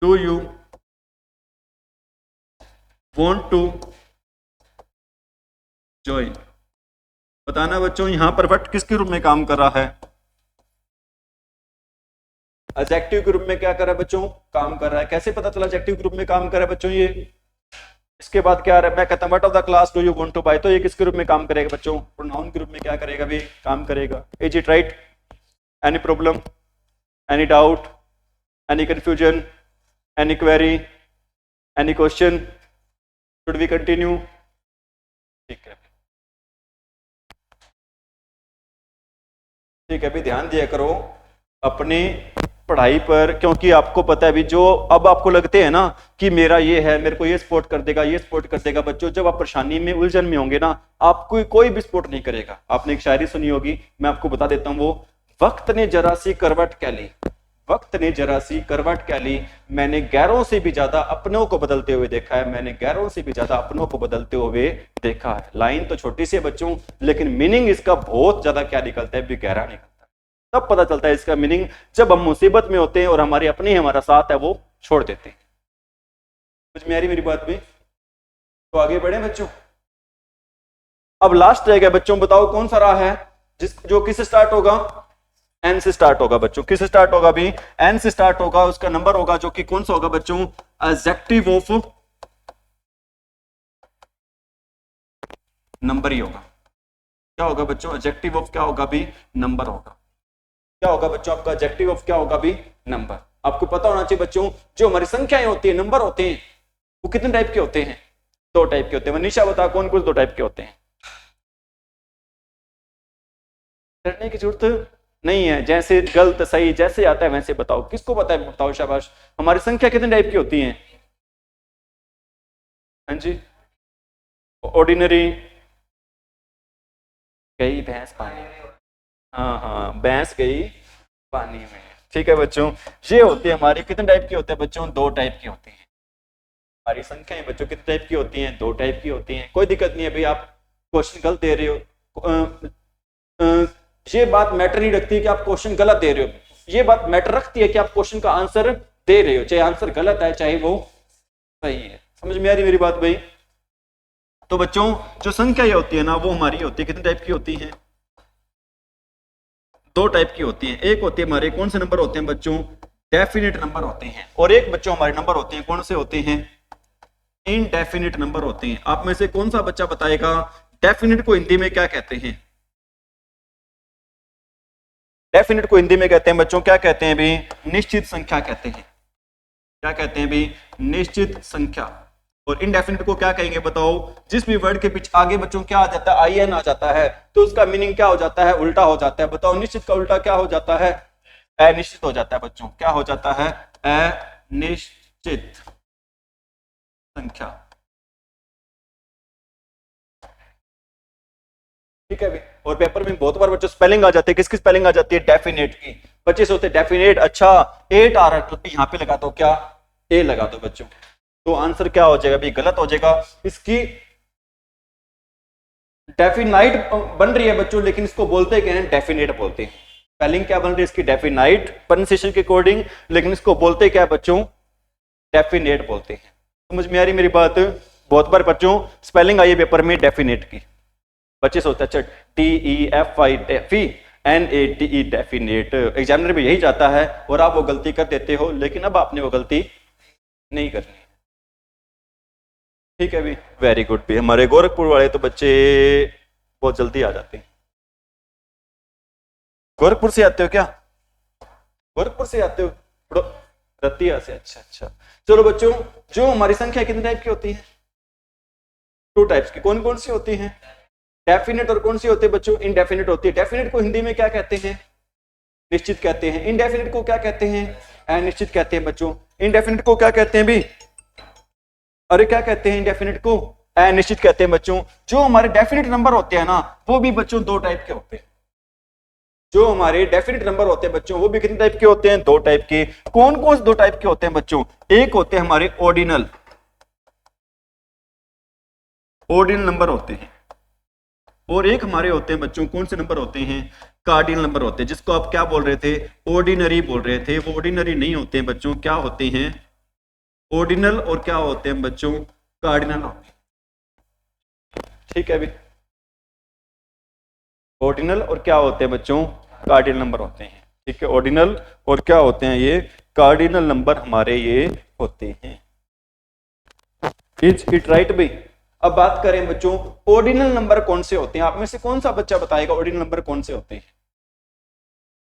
Speaker 1: do you want to join. बताना बच्चों यहां पर व्हाट किसके रूप में काम कर रहा है? एडजेक्टिव के रूप में क्या कर रहा है बच्चों? काम कर रहा है। कैसे पता चला एडजेक्टिव के रूप में काम कर रहा है बच्चों ये? इसके बाद क्या आ रहा है? मैं कहता हूं what of the class do you want to buy, तो ये किसके रूप में काम करेगा बच्चों? प्रोनाउन के रूप में क्या करेगा भी? काम करेगा। Is it right? Any problem? Any doubt? Any confusion? Any query? Any question? Should we continue? ठीक है, ठीक है भी, ध्यान दिया करो अपनी पढ़ाई पर, क्योंकि आपको पता है भी, जो अब आपको लगते हैं ना कि मेरा ये है, मेरे को ये सपोर्ट कर देगा, ये सपोर्ट कर देगा, बच्चों जब आप परेशानी में, उलझन में होंगे ना, आपको कोई भी सपोर्ट नहीं करेगा। आपने एक शायरी सुनी होगी, मैं आपको बता देता हूं वो। वक्त ने जरा सी करवट क्या ली, वक्त ने जरा सी करवट क्या ली, मैंने गैरों से भी ज्यादा अपनों को बदलते हुए देखा है, मैंने गैरों से भी ज्यादा अपनों को बदलते हुए देखा है। लाइन तो छोटी सी है बच्चों, लेकिन मीनिंग इसका बहुत ज्यादा क्या निकलता है भी? गहरा निकलता है। तब पता चलता है इसका मीनिंग जब हम मुसीबत में होते हैं और हमारे अपने हमारा साथ है वो छोड़ देते हैं। कुछ में आ रही मेरी बात भी? तो आगे बढ़े बच्चों। अब लास्ट रह गया बच्चों, बताओ कौन सा रहा है जो किससे स्टार्ट होगा? एन से स्टार्ट होगा बच्चों। किससे स्टार्ट होगा भी? एन से स्टार्ट होगा। उसका नंबर होगा जो कि कौन सा होगा बच्चों? एडजेक्टिव ऑफ नंबर ही होगा। क्या होगा बच्चों? एडजेक्टिव ऑफ क्या होगा भी? नंबर होगा। क्या होगा बच्चों आपका? एडजेक्टिव ऑफ क्या होगा भी? नंबर। आपको पता होना चाहिए बच्चों, जो हमारी संख्याएं होती है, नंबर होते हैं, वो कितने टाइप के होते हैं? दो टाइप के होते हैं। मनीषा बता कौन कौन दो टाइप के होते हैं? डरने की जरूरत नहीं है, जैसे गलत सही जैसे आता है वैसे बताओ। किसको पता है? बताओ, शाबाश। हमारी संख्या कितने टाइप की होती है? हाँ जी, ऑर्डिनरी, गई भैंस पानी में, हाँ हाँ, भैंस गई पानी में। ठीक है बच्चों, ये होती है हमारी, कितने टाइप की होते हैं बच्चों? दो टाइप की होती है। हमारी संख्याएं बच्चों कितने टाइप की होती हैं? दो टाइप की होती हैं। कोई दिक्कत नहीं है भाई, आप क्वेश्चन गलत दे रहे हो, ये बात मैटर नहीं रखती कि आप क्वेश्चन गलत दे रहे हो, ये बात मैटर रखती है कि आप क्वेश्चन का आंसर दे रहे हो, चाहे आंसर गलत है चाहे वो सही है। समझ में आ रही मेरी बात भाई? तो बच्चों जो संख्या होती है ना, वो हमारी होती है कितने टाइप की होती है? दो टाइप की होती है। एक होती है हमारे कौन से नंबर होते हैं बच्चों? डेफिनेट नंबर होते हैं। और एक बच्चों हमारे नंबर होते हैं, कौन से होते हैं? इनडेफिनिट नंबर होते हैं। आप में से कौन सा बच्चा बताएगा डेफिनिट को हिंदी में क्या कहते हैं? डेफिनिट को हिंदी में कहते हैं बच्चों, क्या कहते हैं भी? निश्चित संख्या कहते हैं। क्या कहते हैं भी? निश्चित संख्या। और इनडेफिनिट को क्या कहेंगे बताओ? जिस भी वर्ड के पीछे आगे बच्चों क्या आ जाता है? IN आ जाता है, तो उसका मीनिंग क्या हो जाता है? उल्टा हो जाता है। बताओ निश्चित का उल्टा क्या हो जाता है? अनिश्चित हो जाता है बच्चों। क्या हो जाता है? अनिश्चित संख्या। ठीक है भी। और पेपर में बहुत बार बच्चों स्पेलिंग आ जाती है। किसकी स्पेलिंग आ जाती है? डेफिनेट की। बच्चे सोचते डेफिनेट, अच्छा 8 आ रहा है तो यहाँ पे लगा दो, क्या ए लगा दो बच्चों, तो आंसर क्या हो जाएगा भी? गलत हो जाएगा। इसकी डेफिनाइट बन रही है बच्चों, लेकिन इसको बोलते क्या है, डेफिनेट बोलते हैं। स्पेलिंग क्या बन रही है इसकी, डेफिनाइट प्रोनाउंसिएशन के अकॉर्डिंग, लेकिन इसको बोलते क्या है बच्चों, डेफिनेट बोलते हैं। समझ में आ रही मेरी बात। बहुत बार बच्चों स्पेलिंग आई है पेपर में डेफिनेट की, बच्चे सोचते हैं अच्छा DEFINATE डेफिनेट, एग्जामिनर भी यही चाहता है और आप वो गलती कर देते हो, लेकिन अब आपने वो गलती नहीं करनी। ठीक है भी, वेरी गुड भी। हमारे गोरखपुर वाले तो बच्चे बहुत जल्दी आ जाते हैं। गोरखपुर से आते हो क्या, गोरखपुर से आते हो, रतिया से, अच्छा अच्छा। चलो बच्चों, जो हमारी संख्या कितने टाइप की होती है, 2 टाइप्स की। कौन कौन सी होती है, डेफिनेट और कौन सी होती है बच्चों, इनडेफिनेट होती है। डेफिनेट को हिंदी में क्या कहते हैं, निश्चित कहते हैं। इनडेफिनेट को क्या कहते हैं, अनिश्चित कहते हैं बच्चों। इनडेफिनेट को क्या कहते हैं भी, अरे क्या कहते हैं, इनडेफिनेट को अनिश्चित कहते हैं बच्चों। जो हमारे डेफिनेट नंबर होते हैं ना, वो भी बच्चों 2 टाइप के होते हैं। जो हमारे डेफिनेट नंबर होते हैं बच्चों, वो भी कितने टाइप के होते हैं, 2 टाइप के। कौन कौन से 2 टाइप के होते हैं बच्चों, एक होते हैं हमारे ऑर्डिनल, ऑर्डिनल नंबर होते हैं, और एक हमारे होते हैं बच्चों, कौन से नंबर होते हैं, कार्डिनल नंबर होते हैं। जिसको आप क्या बोल रहे थे, ऑर्डिनरी बोल रहे थे, वो ऑर्डिनरी नहीं होते हैं बच्चों, क्या होते हैं, ऑर्डिनल, और क्या होते हैं बच्चों, कार्डिनल होते हैं। ठीक है अभी, ऑर्डिनल और क्या होते हैं बच्चों, कार्डिनल नंबर होते हैं। ठीक है, ऑर्डिनल और क्या होते हैं, ये कार्डिनल नंबर हमारे ये होते हैं। इज इट राइट भाई। अब बात करें बच्चों, ऑर्डिनल नंबर कौन से होते हैं। आप में से कौन सा बच्चा बताएगा ऑर्डिनल नंबर कौन से होते हैं।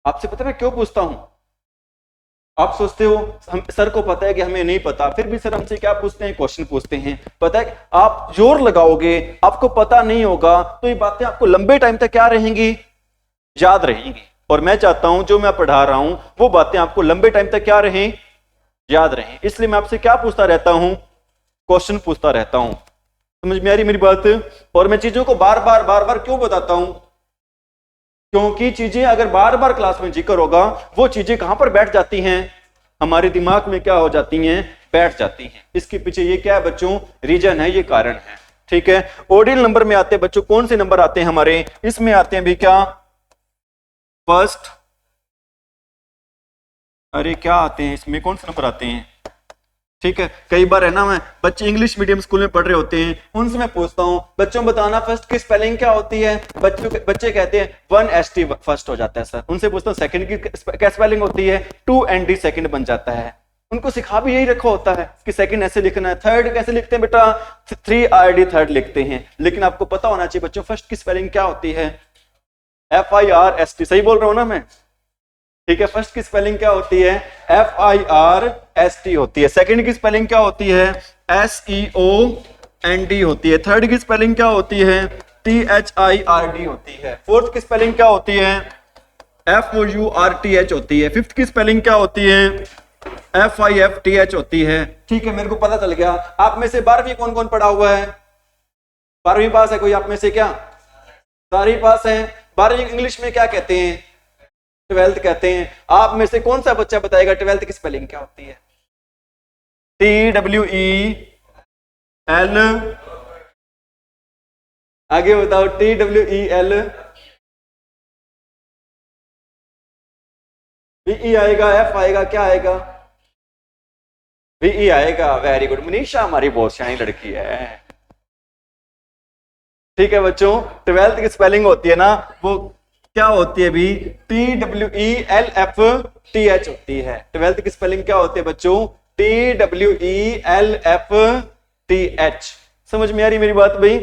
Speaker 1: आपसे पता मैं क्यों पूछता हूं, आप सोचते हो हम सर को पता है कि हमें नहीं पता, फिर भी सर हमसे क्या पूछते हैं, क्वेश्चन पूछते हैं। पता है आप जोर लगाओगे, आपको पता नहीं होगा, तो ये बातें आपको लंबे टाइम तक क्या रहेंगी, याद रहेंगी। और मैं चाहता हूं जो मैं पढ़ा रहा हूं वो बातें आपको लंबे टाइम तक क्या रहें, याद रहें। इसलिए मैं आपसे क्या पूछता रहता हूं, क्वेश्चन पूछता रहता हूं। समझ में आ रही मेरी बात। और मैं चीजों को बार बार क्यों बताता हूं, क्योंकि चीजें अगर बार बार क्लास में जिक्र होगा, वो चीजें कहां पर बैठ जाती हैं, हमारे दिमाग में क्या हो जाती हैं, बैठ जाती हैं। इसके पीछे ये क्या है बच्चों, रीजन है, ये कारण है। ठीक है, ऑर्डिनल नंबर में आते हैं बच्चों, कौन से नंबर आते हैं हमारे, इसमें आते हैं भी क्या, फर्स्ट, अरे क्या आते हैं इसमें, कौन से नंबर आते हैं। ठीक है, कई बार है ना, मैं बच्चे इंग्लिश मीडियम स्कूल में पढ़ रहे होते हैं, उनसे मैं पूछता हूं बच्चों बताना फर्स्ट की स्पेलिंग क्या होती है। बच्चे कहते हैं 1ST फर्स्ट हो जाता है सर। उनसे पूछता हूं सेकंड की क्या स्पेलिंग होती है, 2ND सेकंड बन जाता है। उनको सिखा भी यही रखा होता है कि सेकंड ऐसे लिखना है। थर्ड कैसे लिखते हैं बेटा, 3RD थर्ड लिखते हैं। लेकिन आपको पता होना चाहिए बच्चों फर्स्ट की स्पेलिंग क्या होती है, FIRST। सही बोल रहा हूं ना मैं, ठीक है। फर्स्ट की स्पेलिंग क्या होती है, FIRST होती है। सेकंड की स्पेलिंग क्या होती है, SEOND होती है। थर्ड की स्पेलिंग क्या होती है, THIRD होती है। फोर्थ की स्पेलिंग क्या होती है, FOURTH होती है। फिफ्थ की स्पेलिंग क्या होती है, FIFTH होती है। ठीक है, मेरे को पता चल गया। आप में से 12वीं कौन कौन पढ़ा हुआ है, 12वीं पास है कोई आप में से, क्या सारी पास है। 12वीं इंग्लिश में क्या कहते हैं, 12th कहते हैं। आप में से कौन सा बच्चा बताएगा 12th की स्पेलिंग क्या होती है, TWEL, आगे बताओ, TWEL, VE आएगा, F आएगा, क्या आएगा, VE आएगा। वेरी गुड, मनीषा हमारी बहुत सियानी लड़की है। ठीक है बच्चों, 12th की स्पेलिंग होती है ना, वो क्या होती है भी, TWELFTH होती है। 12th की स्पेलिंग क्या होती है बच्चों, TWELFTH। समझ में आ रही मेरी बात भाई।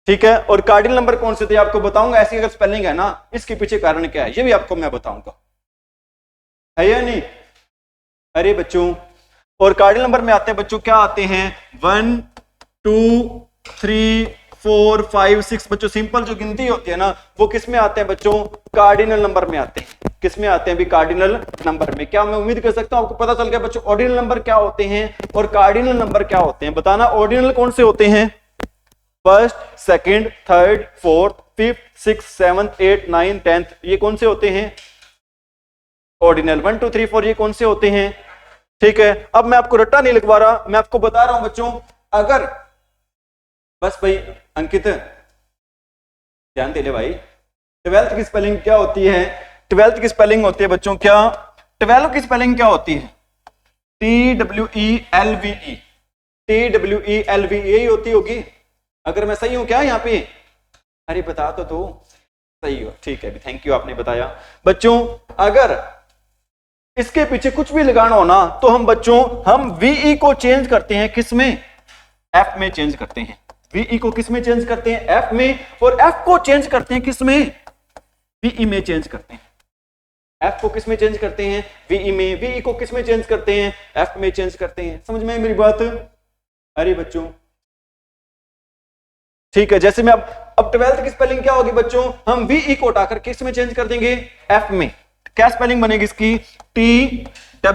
Speaker 1: ठीक है, और कार्डिनल नंबर कौन से थे आपको बताऊंगा। ऐसी अगर स्पेलिंग है ना, इसके पीछे कारण क्या है ये भी आपको मैं बताऊंगा, है या नहीं। अरे बच्चों, और कार्डिनल नंबर में आते हैं बच्चों, क्या आते हैं, 1 2 3 4 5 6। बच्चों सिंपल जो गिनती होती है ना, वो किस में आते हैं बच्चों, कार्डिनल नंबर में आते हैं। किस में आते हैं भी, कार्डिनल नंबर में। क्या मैं उम्मीद कर सकता हूं आपको पता चल गया बच्चों ऑर्डिनल नंबर क्या होते हैं और कार्डिनल नंबर क्या होते हैं। बताना ऑर्डिनल कौन से होते हैं, first, second, third, fourth, fifth, six, seventh, 8, 9, 10, ये कौन से होते हैं ऑर्डिनल। 1 2 3 4 ये कौन से होते हैं। ठीक है, अब मैं आपको रट्टा नहीं लिखवा रहा, मैं आपको बता रहा हूं बच्चों। अगर बस भाई अंकित, ध्यान दे ले भाई। 12th की स्पेलिंग क्या होती है? 12th की स्पेलिंग होती है बच्चों क्या? 12 की स्पेलिंग क्या होती है? TWELVE। TWELVE यही होती होगी, अगर मैं सही हूं क्या यहाँ पे? अरे बता तो सही हो, ठीक है, थैंक यू, आपने बताया। बच्चों अगर इसके पीछे कुछ भी लगाना हो ना, तो हम VE को चेंज करते हैं, किसमें? F में चेंज करते हैं। VE को किस में चेंज करते हैं? F में। और F को चेंज करते हैं किसमें? VE में चेंज करते हैं। F को किस में चेंज करते हैं? VE में। VE को किस में चेंज करते हैं? F में चेंज करते हैं। समझ में मेरी बात? अरे बच्चों ठीक है, जैसे मैं अब 12th की स्पेलिंग क्या होगी बच्चों? हम VE को उठाकर किस में चेंज कर देंगे? F में। क्या स्पेलिंग बनेगी इसकी? TWELFTH।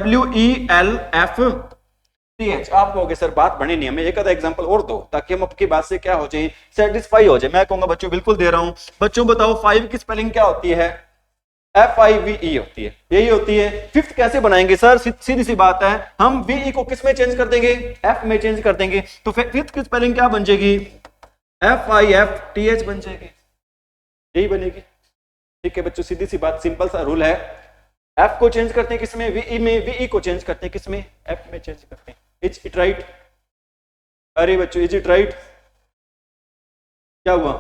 Speaker 1: आप कहोगे सर बात बनी नहीं, हमें एक आधा एग्जांपल और दो ताकि हम आपकी बात से क्या हो जाए, सेटिस्फाई हो जाए। मैं कहूंगा बच्चों बिल्कुल दे रहा हूं। बच्चों बताओ 5 की स्पेलिंग क्या होती है? FIVE होती है, यही होती है। 5th कैसे बनाएंगे सर? सीधी सी बात है, हम VE को किस में चेंज कर देंगे? F में चेंज कर देंगे। तो 5th की स्पेलिंग क्या बन जाएगी? FIFTH बन जाएगी, यही बनेगी। ठीक है बच्चों, सीधी सी बात, सिंपल सा रूल है। F को चेंज करते हैं किसमें? VE में। VE को चेंज करते हैं किसमें? F में चेंज करते हैं। Is it right? अरे बच्चों इज इट राइट? क्या हुआ?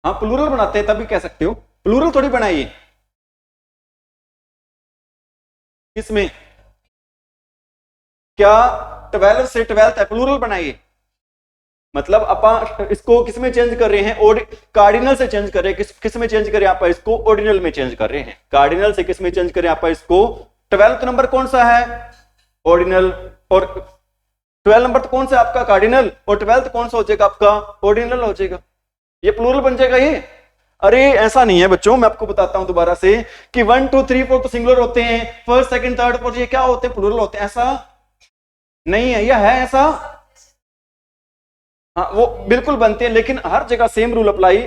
Speaker 1: हाँ प्लूरल बनाते हैं तभी कह सकते हो, प्लूरल थोड़ी बनाइए। किसमें? क्या 12 से 12th है, प्लूरल बनाइए। मतलब अपन इसको किस में चेंज कर रहे हैं? कार्डिनल से चेंज कर रहे हैं। किस में चेंज करें आप इसको? ऑर्डिनल में चेंज कर रहे हैं। कार्डिनल से किस में चेंज करें आप इसको? 12th नंबर कौन सा है? ऑर्डिनल। और 12 नंबर तो कौन सा आपका? कार्डिनल। और 12th कौन सा हो जाएगा आपका? ऑर्डिनल हो जाएगा। ये प्लूरल बन जाएगा ये। अरे ऐसा नहीं है बच्चों, मैं आपको बताता हूं दोबारा से कि 1 2 3 4 तो सिंगुलर होते हैं, फर्स्ट सेकंड थर्ड फोर्थ ये क्या होते हैं? प्लूरल होते हैं। ऐसा नहीं है, यह है ऐसा। हाँ वो बिल्कुल बनते हैं, लेकिन हर जगह सेम रूल अप्लाई।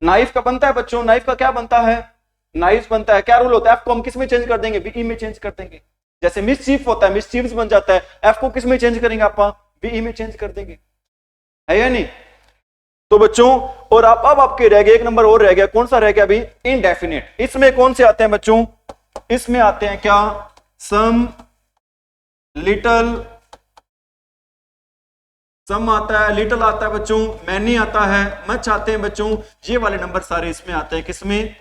Speaker 1: नाइफ का बनता है बच्चों, नाइफ का क्या बनता है? नाइफ बनता है। क्या रूल होता है? एफ को हम किस में चेंज कर देंगे? VE में चेंज कर देंगे। जैसे मिसचीफ होता है, मिसचीफ्स बन जाता है, एफ को किस में चेंज करेंगे आप? VE में चेंज कर देंगे, है या नहीं? तो बच्चों और आप अब आपके रह गए, एक नंबर और रह गया, कौन सा रह गया अभी? इनडेफिनेट। इसमें कौन से आते हैं बच्चों? इसमें आते हैं क्या? सम, लिटिल, सम आता है, लिटिल आता है बच्चों, मैनी आता है, मच आते हैं बच्चों। ये वाले नंबर सारे इसमें आते हैं। किसमें?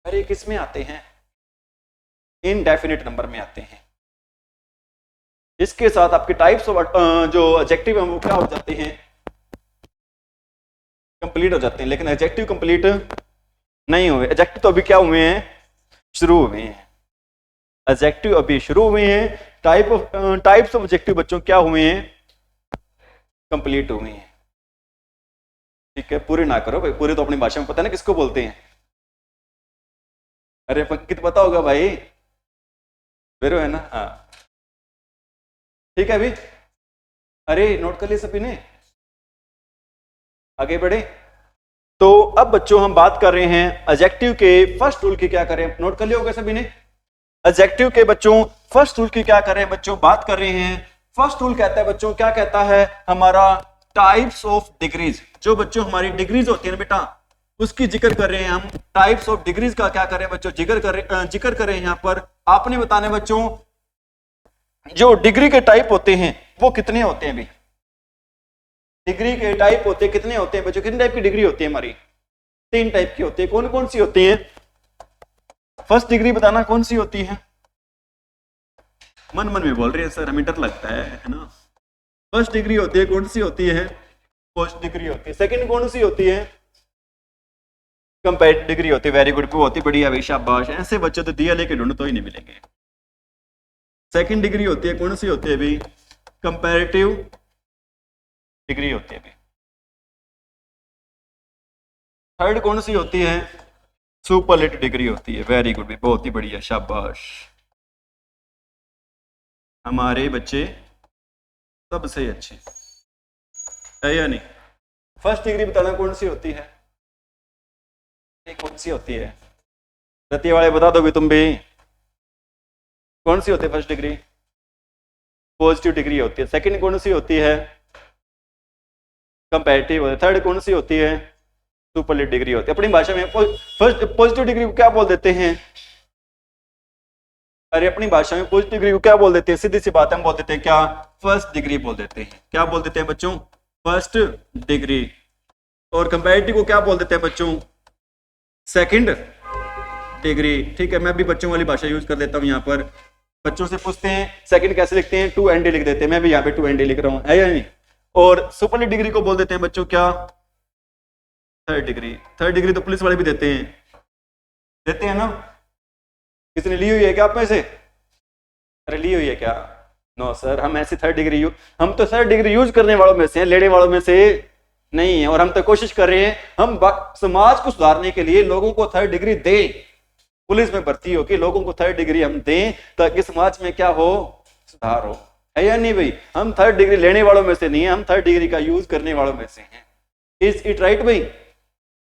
Speaker 1: अरे किसमें आते हैं? इनडेफिनेट नंबर में आते हैं। इसके साथ आपके टाइप्स ऑफ जो एडजेक्टिव हैं वो क्या हो जाते हैं? कंप्लीट हो जाते हैं। लेकिन एडजेक्टिव कंप्लीट नहीं हुए। एडजेक्टिव तो अभी क्या हुए हैं? शुरू हुए हैं। एडजेक्टिव अभी शुरू हुए हैं। टाइप्स ऑफ एडजेक्टिव बच्चों क्या हुए हैं? कंप्लीट हुए हैं। ठीक है, पूरे ना करो भाई, पूरे तो अपनी भाषा में पता है ना किसको बोलते हैं। अरे पंकित पता होगा भाई, वेरो है ना? हाँ ठीक है। अभी अरे नोट कर लिए सभी ने? आगे बढ़े। तो अब बच्चों हम बात कर रहे हैं एडजेक्टिव के फर्स्ट रूल की। क्या करें? नोट कर लिया होगा सभी ने? एडजेक्टिव के बच्चों फर्स्ट रूल की क्या कर रहे हैं बच्चों? बात कर रहे हैं। फर्स्ट रूल कहता है बच्चों, क्या कहता है हमारा? Types of degrees. जो बच्चों हमारी डिग्रीज होती है ना बेटा, उसकी जिक्र कर रहे हैं हम। टाइप्स ऑफ डिग्रीज का क्या कर रहे हैं बच्चों? जिक्र कर रहे हैं। यहां पर आपने बताना बच्चों जो डिग्री के टाइप होते हैं वो कितने होते हैं? अभी डिग्री के टाइप होते हैं कितने होते हैं बच्चों? कितने टाइप की डिग्री होती है हमारी? 3 टाइप की होती है। कौन कौन सी होती है? फर्स्ट डिग्री बताना कौन सी होती है? मन मन में बोल रहे हैं सर, हमें डर लगता है ना। फर्स्ट डिग्री होती है, कौन सी होती है? फर्स्ट डिग्री होती है। सेकंड कौन सी होती है? कंपैरेटिव डिग्री होती है। वेरी गुड, बहुत ही बढ़िया भाई, शाबाश। ऐसे बच्चे तो दिया लेके ढूंढो तो ही नहीं मिलेंगे। सेकंड डिग्री होती है, कौन सी होती है अभी? कंपैरेटिव डिग्री होती है अभी। थर्ड कौन सी होती है? सुपरलेटिव डिग्री होती है। वेरी गुड, बहुत ही बढ़िया, शाबाश। हमारे बच्चे सबसे अच्छे है या नहीं? फर्स्ट डिग्री बताना कौन सी होती है? कौन सी होती है? रतिया वाले बता दोगे तुम भी? कौन सी होती है फर्स्ट डिग्री? पॉजिटिव डिग्री होती है। सेकंड कौन सी होती है? कंपैरेटिव। थर्ड कौन सी होती है? सुपरलेटिव डिग्री होती है। अपनी भाषा में फर्स्ट पॉजिटिव डिग्री को क्या बोल देते हैं? अरे अपनी भाषा में पॉजिटिव डिग्री को क्या बोल देते हैं? सीधी सी बात है, हम बोल देते हैं क्या? फर्स्ट डिग्री बोल देते हैं। क्या बोल देते हैं बच्चों? First degree. और कंपैरेटिव को क्या बोल देते हैं बच्चों? Second degree. ठीक है, मैं भी बच्चों वाली भाषा यूज कर देता हूं। यहाँ पर बच्चों से पूछते हैं सेकंड कैसे लिखते हैं? 2 लिख देते हैं। मैं भी यहाँ पे 2 लिख रहा हूँ, है या नहीं? और सुपरलेटिव डिग्री को बोल देते हैं बच्चों क्या? Third degree. थर्ड डिग्री तो पुलिस वाले भी देते हैं ना? किसने ली हुई है क्या आप में से? अरे ली हुई है क्या? नो सर, हम ऐसी थर्ड डिग्री हम तो थर्ड डिग्री यूज करने वालों में से हैं, लेने वालों में से नहीं है। और हम तो कोशिश कर रहे हैं हम समाज को सुधारने के लिए लोगों को थर्ड डिग्री दें। पुलिस में भर्ती हो कि लोगों को थर्ड डिग्री हम दें ताकि समाज में क्या हो? सुधार हो, है या नहीं भाई? हम थर्ड डिग्री लेने वालों में से नहीं है, हम थर्ड डिग्री का यूज करने वालों में से हैं। इज इट राइट भाई?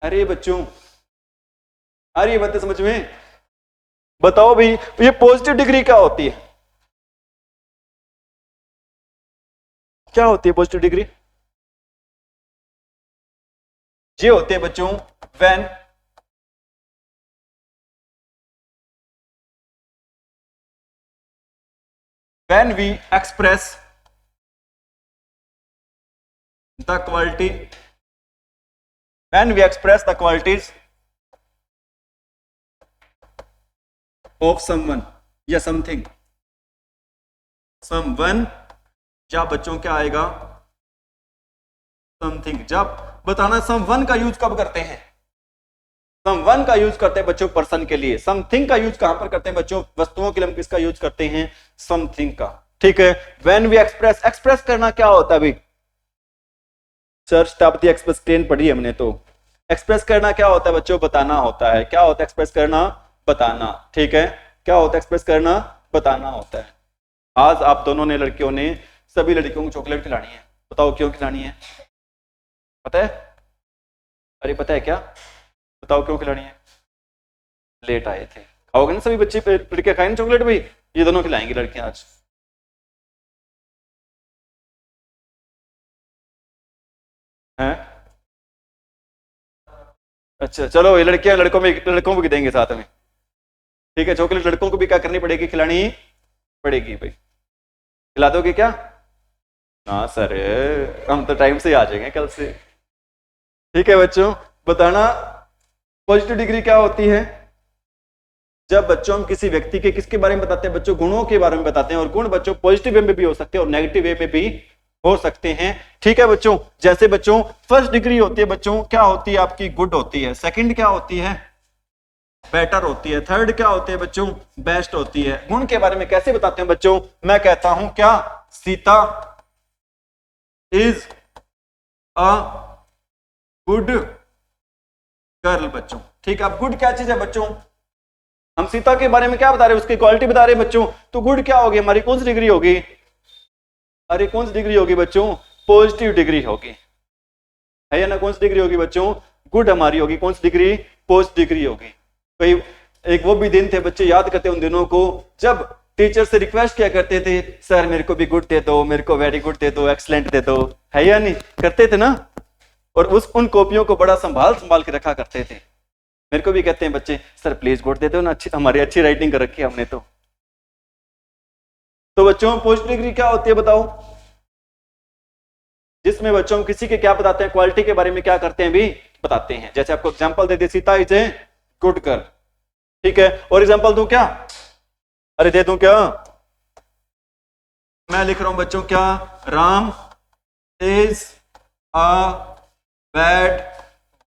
Speaker 1: अरे बच्चों आ रही है बातें समझ में? बताओ भाई, ये पॉजिटिव डिग्री क्या होती है? क्या होती है पॉजिटिव डिग्री? ये होते हैं बच्चों when we express the qualities of someone या something या बच्चों क्या आएगा? समथिंग। जब बताना समवन का यूज कब करते हैं? समवन का यूज करते हैं बच्चों पर्सन के लिए। समथिंग का यूज कहां पर करते हैं बच्चों? वस्तुओं के लिए हम किसका यूज करते हैं? समथिंग का। ठीक है, व्हेन वी एक्सप्रेस करना क्या होता है भाई? सर शताब्दी एक्सप्रेस ट्रेन पढ़ी हमने तो। एक्सप्रेस करना क्या होता है बच्चों? बताना होता है। क्या होता है एक्सप्रेस करना? बताना। ठीक है, क्या होता है एक्सप्रेस करना? बताना होता है। आज आप दोनों ने, लड़कियों ने, सभी लड़कियों को चॉकलेट खिलानी है। बताओ क्यों खिलानी है? पता है? अरे पता है क्या? बताओ क्यों खिलानी है? लेट आए थे। खाओगे ना सभी बच्चे? लड़कियां खाएंगे चॉकलेट भाई? ये दोनों खिलाएंगी लड़कियां आज। हैं? अच्छा चलो, ये लड़कियां लड़कों को भी देंगे साथ में। ठीक है, चॉकलेट लड़कों को भी क्या करनी पड़ेगी? खिलानी पड़ेगी भाई। खिला दोगे क्या? हाँ सर, हम तो टाइम से आ जाएंगे कल से। ठीक है बच्चों, बताना पॉजिटिव डिग्री क्या होती है? जब बच्चों हम किसी व्यक्ति के किसके बारे में बताते हैं बच्चों? गुणों के बारे में बताते हैं। और गुण बच्चों पॉजिटिव वे में भी हो सकते हैं और नेगेटिव वे में भी हो सकते हैं। ठीक है बच्चों, जैसे बच्चों फर्स्ट डिग्री होती है बच्चों, क्या होती है आपकी? गुड होती है। सेकंड क्या होती है? बेटर होती है। थर्ड क्या होती है बच्चों? बेस्ट होती है। गुण के बारे में कैसे बताते हैं बच्चों? मैं कहता हूं क्या? Sita is a good girl बच्चों। ठीक है, अब गुड क्या चीज है बच्चों? हम सीता के बारे में क्या बता रहे हैं? उसकी क्वालिटी बता रहे हैं बच्चों। तो गुड क्या होगी हमारी? कौन सी डिग्री होगी? अरे कौन सी डिग्री होगी बच्चों? पॉजिटिव डिग्री होगी, है या ना? कौन सी डिग्री होगी बच्चों? गुड हमारी होगी। कौन सी डिग्री? पॉजिटिव डिग्री होगी। भाई एक वो भी दिन थे, बच्चे याद करते उन दिनों को, जब टीचर से रिक्वेस्ट किया करते थे, सर मेरे को भी गुड दे दो, मेरे को वेरी गुड दे दो, एक्सलेंट दे दो, है या नहीं? करते थे ना? और उन कॉपियों को बड़ा संभाल के रखा करते थे। मेरे को भी कहते हैं बच्चे, सर प्लीज गुड दे दो ना, हमारी अच्छी राइटिंग कर रखी है हमने तो। बच्चों पॉजिटिव डिग्री क्या होती है बताओ? जिसमें बच्चों किसी के क्या बताते हैं? क्वालिटी के बारे में क्या करते हैं भी? बताते हैं। जैसे आपको example they they, Sita is a good girl. ठीक है, और एग्जांपल दूं क्या? अरे दे दूं क्या? मैं लिख रहा हूं बच्चों क्या? Ram is a bad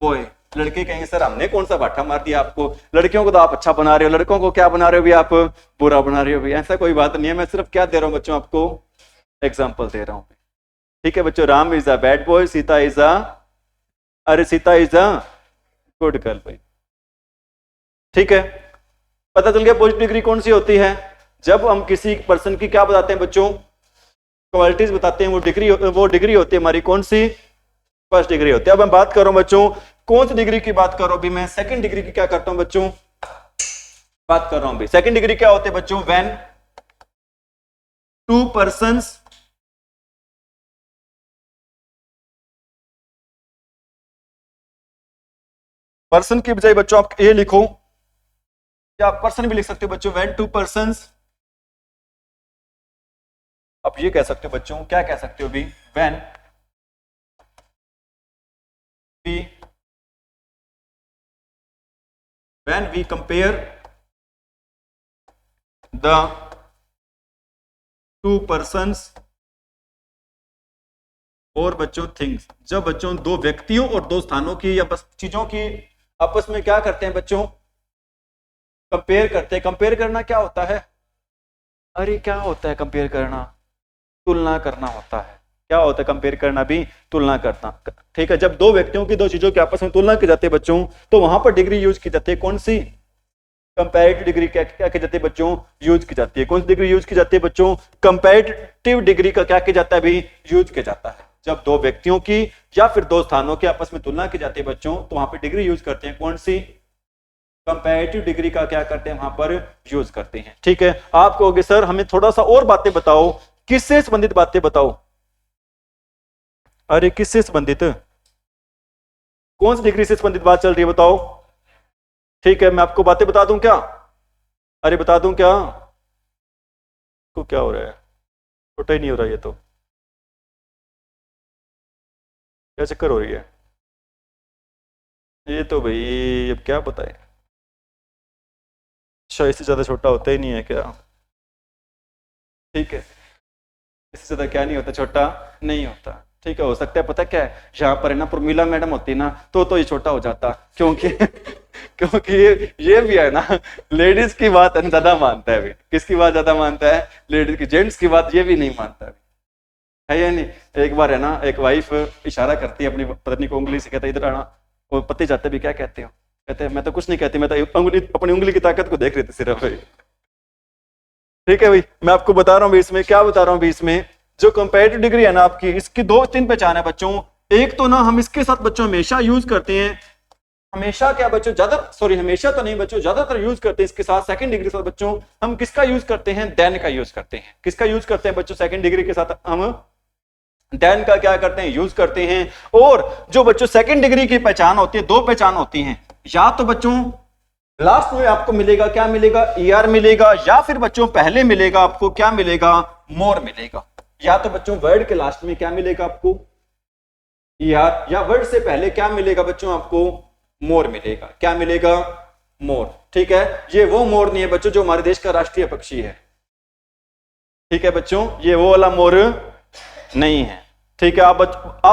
Speaker 1: boy. लड़के कहेंगे सर हमने कौन सा बाठा मार दिया आपको? लड़कियों को तो आप अच्छा बना रहे हो, लड़कों को क्या बना रहे हो भी? आप बुरा बना रहे हो भी। ऐसा कोई बात नहीं है, मैं सिर्फ क्या दे रहा हूं बच्चों? आपको एग्जांपल दे रहा हूं। ठीक है बच्चों, Ram is a bad boy, Sita is a good girl भाई। ठीक है, पता चल गया पॉजिटिव डिग्री कौन सी होती है? जब हम किसी पर्सन की क्या बताते हैं बच्चों? क्वालिटीज बताते हैं। वो डिग्री होती है हमारी कौन सी? फर्स्ट डिग्री होती है। अब मैं बात कर रहा हूं बच्चों कौन सी डिग्री की बात कर रहा हूं अभी? मैं सेकंड डिग्री की क्या करता हूं बच्चों? बात कर रहा हूं अभी। सेकंड डिग्री क्या होती है बच्चों? व्हेन टू पर्सन्स पर्सन की बजाय बच्चों आप ये लिखो, या पर्सन भी लिख सकते हो बच्चों, व्हेन टू पर्सन्स, आप ये कह सकते हो बच्चों, क्या कह सकते हो भी, when we compare the two persons और बच्चों थिंग्स, जब बच्चों दो व्यक्तियों और दो स्थानों की या बस चीजों की आपस में क्या करते हैं बच्चों, कंपेयर करते हैं। कंपेयर करना क्या होता है, अरे क्या होता है कंपेयर करना, तुलना करना होता है। क्या होता है कंपेयर करना भी, तुलना करना, ठीक है। जब दो व्यक्तियों की, दो चीजों की आपस में तुलना की जाती है बच्चों, तो वहां पर डिग्री यूज की जाती है, कौन सी, कंपैरेटिव डिग्री। क्या क्या की जाती है बच्चों, यूज की जाती है। कौन सी डिग्री यूज की जाती है बच्चों, कंपैरेटिव डिग्री का क्या किया जाता है भी, यूज किया जाता है। जब दो व्यक्तियों की या फिर दो स्थानों की आपस में तुलना की जाती है बच्चों, तो वहां पर डिग्री यूज करते हैं, कौन सी, कंपैरेटिव डिग्री का क्या करते हैं वहां पर यूज करते हैं, ठीक है। आप कहोगे सर हमें थोड़ा सा और बातें बताओ, किससे संबंधित बातें बताओ, अरे किससे संबंधित, कौन सी डिग्री से संबंधित बात चल रही है बताओ, ठीक है। मैं आपको बातें बता दूं क्या, अरे बता दूं क्या, तो क्या हो रहा है, छोटा ही नहीं हो रहा, ये तो क्या चक्कर हो रही है, ये तो भाई अब क्या बताए। अच्छा इससे ज्यादा छोटा होता ही नहीं है क्या, ठीक है, इससे ज्यादा क्या नहीं होता, छोटा नहीं होता, ठीक है। हो सकता है पता क्या है, यहाँ पर है ना प्रमीला मैडम होती ना, तो ये छोटा हो जाता, क्योंकि क्योंकि ये भी है ना, लेडीज की बात है ज्यादा मानता है, किसकी बात ज्यादा मानता है, लेडीज की, जेंट्स की बात ये भी नहीं मानता है या नहीं। एक बार है ना, एक वाइफ इशारा करती है अपनी पत्नी को उंगली से, कहता है इधर आना, वो पति जाते भी क्या कहते हो, कहते हैं मैं तो कुछ नहीं कहती, मैं तो अपनी उंगली की ताकत को देख रही थी सिर्फ भाई, ठीक है भाई। मैं आपको बता रहा हूँ भी इसमें क्या बता रहा हूँ भी, इसमें जो कंपैरेटिव डिग्री है ना आपकी, इसकी दो तीन पहचान है बच्चों। एक तो ना हम इसके साथ बच्चों हमेशा यूज करते हैं, हमेशा क्या बच्चों, ज्यादा सॉरी हमेशा तो नहीं बच्चों, ज्यादातर यूज करते हैं इसके साथ सेकंड डिग्री के साथ बच्चों हम किसका यूज करते हैं, देन का यूज करते हैं। किसका यूज करते हैं बच्चों, सेकंड डिग्री के साथ हम देन का क्या करते हैं, यूज करते हैं। और जो बच्चों सेकंड डिग्री की पहचान होती है, दो पहचान होती हैं, या तो बच्चों लास्ट में आपको मिलेगा, क्या मिलेगा, ईआर मिलेगा, या फिर बच्चों पहले मिलेगा आपको क्या मिलेगा, मोर मिलेगा। या तो बच्चों वर्ड के लास्ट में क्या मिलेगा आपको, ईआर, या वर्ड से पहले क्या मिलेगा बच्चों आपको, मोर मिलेगा। क्या मिलेगा, मोर, ठीक है। ये वो मोर नहीं है बच्चों जो हमारे देश का राष्ट्रीय पक्षी है, ठीक है बच्चों, ये वो वाला मोर नहीं है, ठीक है। आप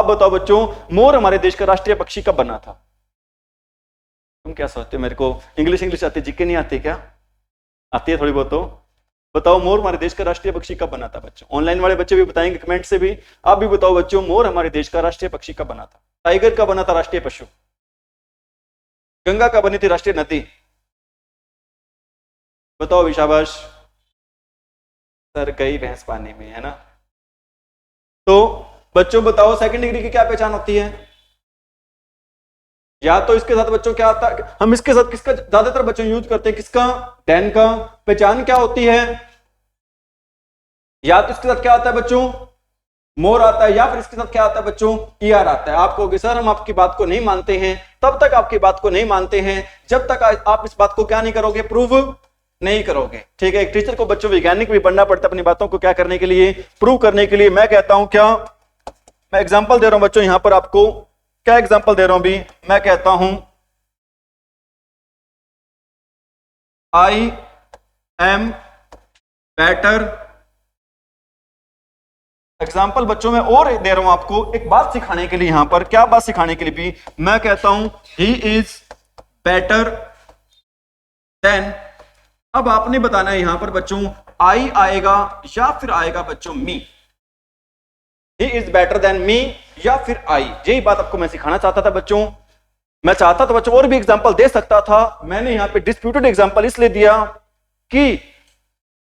Speaker 1: बताओ बच्चों, मोर हमारे देश का राष्ट्रीय पक्षी कब बना था, तुम क्या सोचते हो, मेरे को इंग्लिश आती, जीके नहीं आती क्या, आती है थोड़ी बहुत तो बताओ, मोर हमारे देश का राष्ट्रीय पक्षी कब बना था बच्चों। ऑनलाइन वाले बच्चे भी बताएंगे कमेंट से भी, आप भी बताओ बच्चों, मोर हमारे देश का राष्ट्रीय पक्षी कब बना था, टाइगर का बना था राष्ट्रीय पशु, गंगा का बनी थी राष्ट्रीय नदी, बताओ भी, शाबाश, सर गई भैंस पानी में, है ना। तो बच्चों बताओ सेकंड डिग्री की क्या पहचान होती है, या तो इसके साथ बच्चों क्या आता है, हम इसके साथ किसका ज्यादातर बच्चों यूज करते हैं, किसका, देन का। पहचान क्या होती है, या तो इसके साथ क्या आता है बच्चों, मोर आता है, या फिर इसके साथ क्या आता है बच्चों, ईआर आता है। आप कहोगे सर हम आपकी बात को नहीं मानते हैं, तब तक आपकी बात को नहीं मानते हैं जब तक आप इस बात को क्या नहीं करोगे, प्रूव नहीं करोगे, ठीक है। एक टीचर को बच्चों वैज्ञानिक भी बनना पड़ता है अपनी बातों को क्या करने के लिए, प्रूव करने के लिए। मैं कहता हूं क्या, मैं एग्जांपल दे रहा हूं बच्चों यहां पर आपको, क्या एग्जांपल दे रहा हूं भी, मैं कहता हूं आई एम बेटर, एग्जाम्पल बच्चों में और दे रहा हूं आपको एक बात सिखाने के लिए, यहां पर क्या बात सिखाने के लिए भी, मैं कहता हूं ही इज बेटर देन, अब आपने बताना है यहां पर बच्चों आई आएगा या फिर आएगा बच्चों me, he is better than me या फिर आई, यही बात आपको मैं सिखाना चाहता था बच्चों। मैं चाहता था बच्चों और भी एग्जांपल दे सकता था, मैंने यहां पे डिस्प्यूटेड एग्जांपल इसलिए दिया कि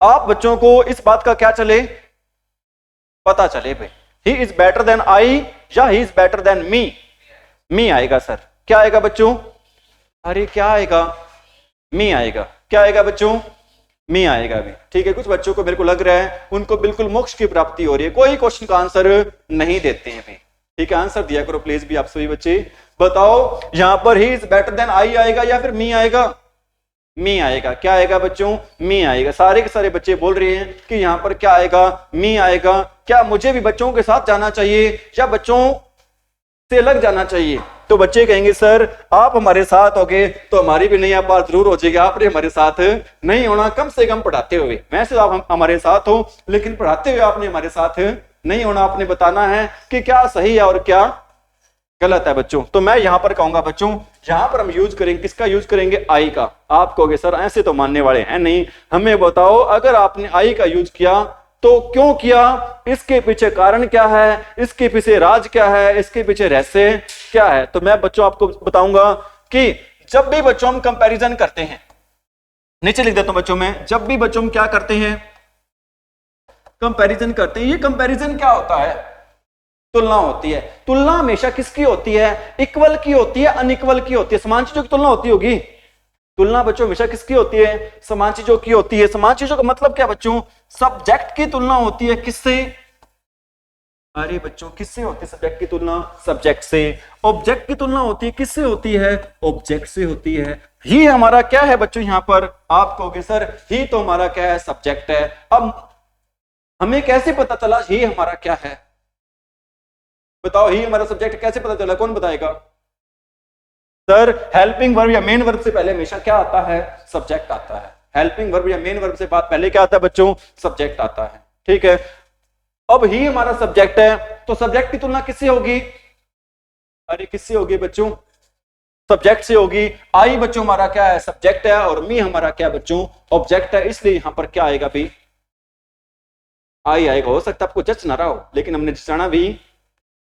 Speaker 1: आप बच्चों को इस बात का क्या चले, पता चले भाई he is better than I या he is better than me. Me आएगा सर, क्या आएगा बच्चों, अरे क्या आएगा, मी आएगा, क्या आएगा बच्चों, मी आएगा भी, ठीक है। कुछ बच्चों को मेरे को लग रहा है उनको बिल्कुल मोक्ष की प्राप्ति हो रही है, कोई क्वेश्चन का आंसर नहीं देते हैं भाई, ठीक है, आंसर दिया करो प्लीज भी आप सभी बच्चे। बताओ यहां पर he is better than I आएगा या फिर मी आएगा? मी आएगा। क्या आएगा बच्चों? मी आएगा। सारे के सारे बच्चे बोल रहे हैं कि यहां पर क्या आएगा? मी आएगा। क्या मुझे भी बच्चों के साथ जाना चाहिए या बच्चों से अलग जाना चाहिए? तो बच्चे कहेंगे सर आप हमारे साथ होगे तो हमारी भी नई बात जरूर हो जाएगी, आपने हमारे साथ नहीं होना, कम से कम पढ़ाते हुए। वैसे आप हमारे साथ हो लेकिन पढ़ाते हुए आपने हमारे साथ नहीं होना। आपने बताना है कि क्या सही है और क्या गलत है बच्चों। तो मैं यहां पर कहूंगा बच्चों, यहां पर हम यूज करेंगे, किसका यूज करेंगे? आई का। आप कहोगे सर ऐसे तो मानने वाले हैं नहीं, हमें बताओ अगर आपने आई का यूज किया तो क्यों किया, इसके पीछे कारण क्या है, इसके पीछे राज क्या है, इसके पीछे रहस्य क्या है? तो मैं बच्चों आपको बताऊंगा कि जब भी बच्चों हम कंपैरिजन करते हैं, नीचे लिख देता हूं बच्चों में, जब भी बच्चों हम क्या करते हैं? कंपैरिजन करते हैं। ये कंपैरिजन क्या होता है? तुलना होती है। तुलना हमेशा किसकी होती है? इक्वल की होती है, अनइक्वल की होती है। समान चीजों की तुलना होती होगी। तुलना बच्चों हमेशा किसकी होती है? समान चीजों की होती है। समान चीजों का मतलब क्या बच्चों? सब्जेक्ट की तुलना होती है। किससे? अरे बच्चों किससे होती है सब्जेक्ट की तुलना? सब्जेक्ट से। ऑब्जेक्ट की तुलना होती है किससे होती है? ऑब्जेक्ट से होती है। ही हमारा क्या है बच्चों? यहां पर आप कहोगे सर ही तो हमारा क्या है? सब्जेक्ट है। अब हमें कैसे पता चला ही हमारा क्या है? बताओ ही हमारा सब्जेक्ट कैसे पता चला? कौन बताएगा? सर हेल्पिंग वर्ब या मेन वर्ब से पहले हमेशा क्या आता है? सब्जेक्ट आता है। हेल्पिंग वर्ब या मेन वर्ब से बात पहले क्या आता है बच्चों? सब्जेक्ट आता है। ठीक है, अब ही हमारा सब्जेक्ट है तो सब्जेक्ट की तुलना किससे होगी? अरे किससे होगी बच्चों? सब्जेक्ट से होगी। आई बच्चों हमारा क्या है? सब्जेक्ट है। और मी हमारा क्या बच्चों? ऑब्जेक्ट है। इसलिए यहां पर क्या आएगा भी? आई आएगा। हो सकता है आपको जच ना रहा हो लेकिन हमने जचाना भी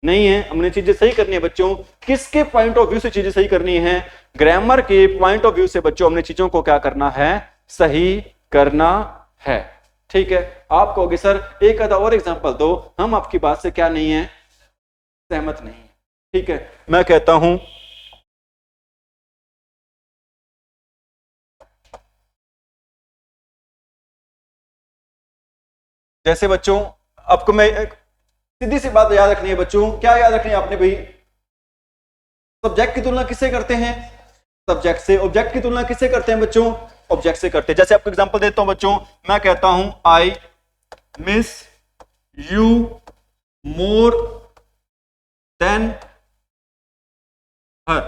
Speaker 1: नहीं है, हमने चीजें सही करनी है बच्चों। किसके पॉइंट ऑफ व्यू से चीजें सही करनी है? ग्रामर के पॉइंट ऑफ व्यू से बच्चों हमने चीजों को क्या करना है? सही करना है। ठीक है, आप कहोगे सर एक आधा और एग्जांपल दो, हम आपकी बात से क्या नहीं है? सहमत नहीं है। ठीक है, मैं कहता हूं जैसे बच्चों आपको मैं सीधी सी बात याद रखनी है बच्चों। क्या याद रखनी है आपने भाई? सब्जेक्ट की तुलना किससे करते हैं? सब्जेक्ट से। ऑब्जेक्ट की तुलना किससे करते हैं बच्चों? ऑब्जेक्ट से करते हैं। जैसे आपको एग्जांपल देता हूं बच्चों, मैं कहता हूं I miss you more than her.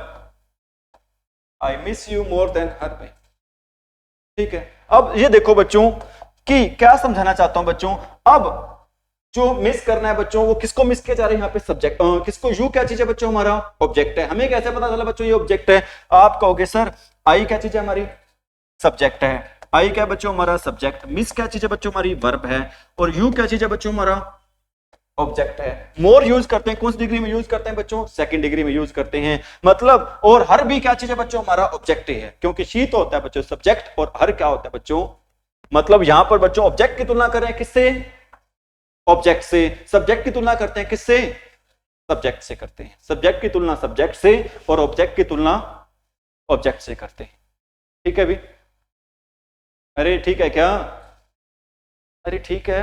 Speaker 1: I miss you more than her भाई। ठीक है, अब ये देखो बच्चों कि क्या समझाना चाहता हूं बच्चों। अब जो मिस करना है बच्चों वो किसको मिस किया जा रहा है? यहाँ पे सब्जेक्ट किसको? यू क्या चीज है बच्चों? हमारा ऑब्जेक्ट है। हमें कैसे पता चला बच्चों ये ऑब्जेक्ट है? आप कहोगे सर आई क्या चीज है हमारी? सब्जेक्ट है। आई क्या बच्चों? हमारा सब्जेक्ट। मिस क्या चीज है बच्चों? हमारी वर्ब है। और यू क्या चीज है बच्चों? हमारा ऑब्जेक्ट है। मोर यूज करते हैं कौन सी डिग्री में यूज करते हैं बच्चों? सेकंड डिग्री में यूज करते हैं। मतलब और हर भी क्या चीज है बच्चों? हमारा ऑब्जेक्ट है। क्योंकि शी तो होता है बच्चों सब्जेक्ट और हर क्या होता है बच्चों? मतलब यहां पर बच्चों ऑब्जेक्ट की तुलना कर रहे हैं किससे? ऑब्जेक्ट से। सब्जेक्ट की तुलना करते हैं किससे? सब्जेक्ट से करते हैं। सब्जेक्ट की तुलना सब्जेक्ट से और ऑब्जेक्ट की तुलना ऑब्जेक्ट से करते हैं। ठीक है भी? अरे ठीक है क्या? अरे ठीक है,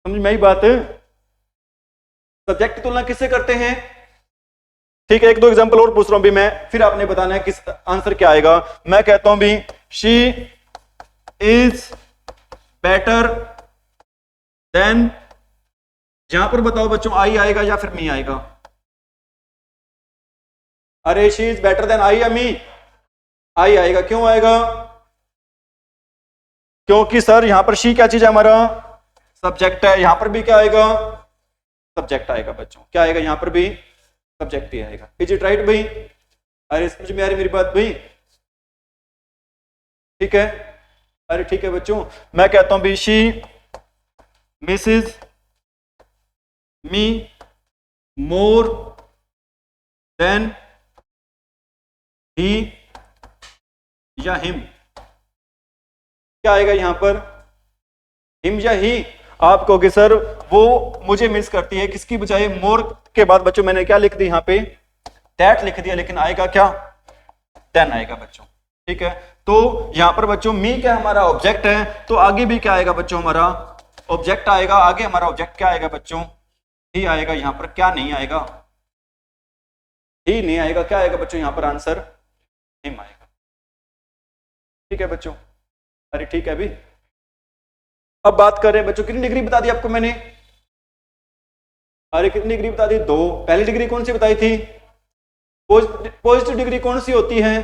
Speaker 1: समझ में आई बात? सब्जेक्ट की तुलना किससे करते हैं? ठीक है, एक दो एग्जांपल और पूछ रहा हूं भी मैं, फिर आपने बताना है किस आंसर क्या आएगा। मैं कहता हूं भी शी इज बेटर देन, यहां पर बताओ बच्चों आई आएगा या फिर मी आएगा? अरे she is better than I या मी? आई आएगा। क्यों आएगा? क्योंकि सर यहां पर शी क्या चीज है? हमारा सब्जेक्ट है। यहां पर भी क्या आएगा? सब्जेक्ट आएगा बच्चों। क्या आएगा? यहां पर भी सब्जेक्ट ही आएगा। इज इट राइट भाई? अरे समझ में आ रही मेरी बात भाई? ठीक है, अरे ठीक है बच्चों, मैं कहता हूं भी she misses me more than he या हिम। क्या आएगा यहां पर? हिम या ही? आप कहोगे सर वो मुझे मिस करती है, किसकी बजाय? मोर के बाद बच्चों मैंने क्या लिख दिया? यहां पे दैट लिख दिया, लेकिन आएगा क्या? देन आएगा बच्चों। ठीक है, तो यहां पर बच्चों मी क्या हमारा ऑब्जेक्ट है, तो आगे भी क्या आएगा बच्चों? हमारा ऑब्जेक्ट आएगा। आगे हमारा ऑब्जेक्ट क्या आएगा बच्चों? ही आएगा, यहाँ पर क्या नहीं आएगा, ही नहीं आएगा, क्या आएगा बच्चों यहाँ पर आंसर हिम आएगा। ठीक है बच्चों, अरे ठीक है अभी। अब बात करें बच्चों, कितनी डिग्री बता दी आपको मैंने, अरे कितनी डिग्री बता दी, 2। पहली डिग्री कौन सी बताई थी, पॉजिटिव डिग्री कौन सी होती है,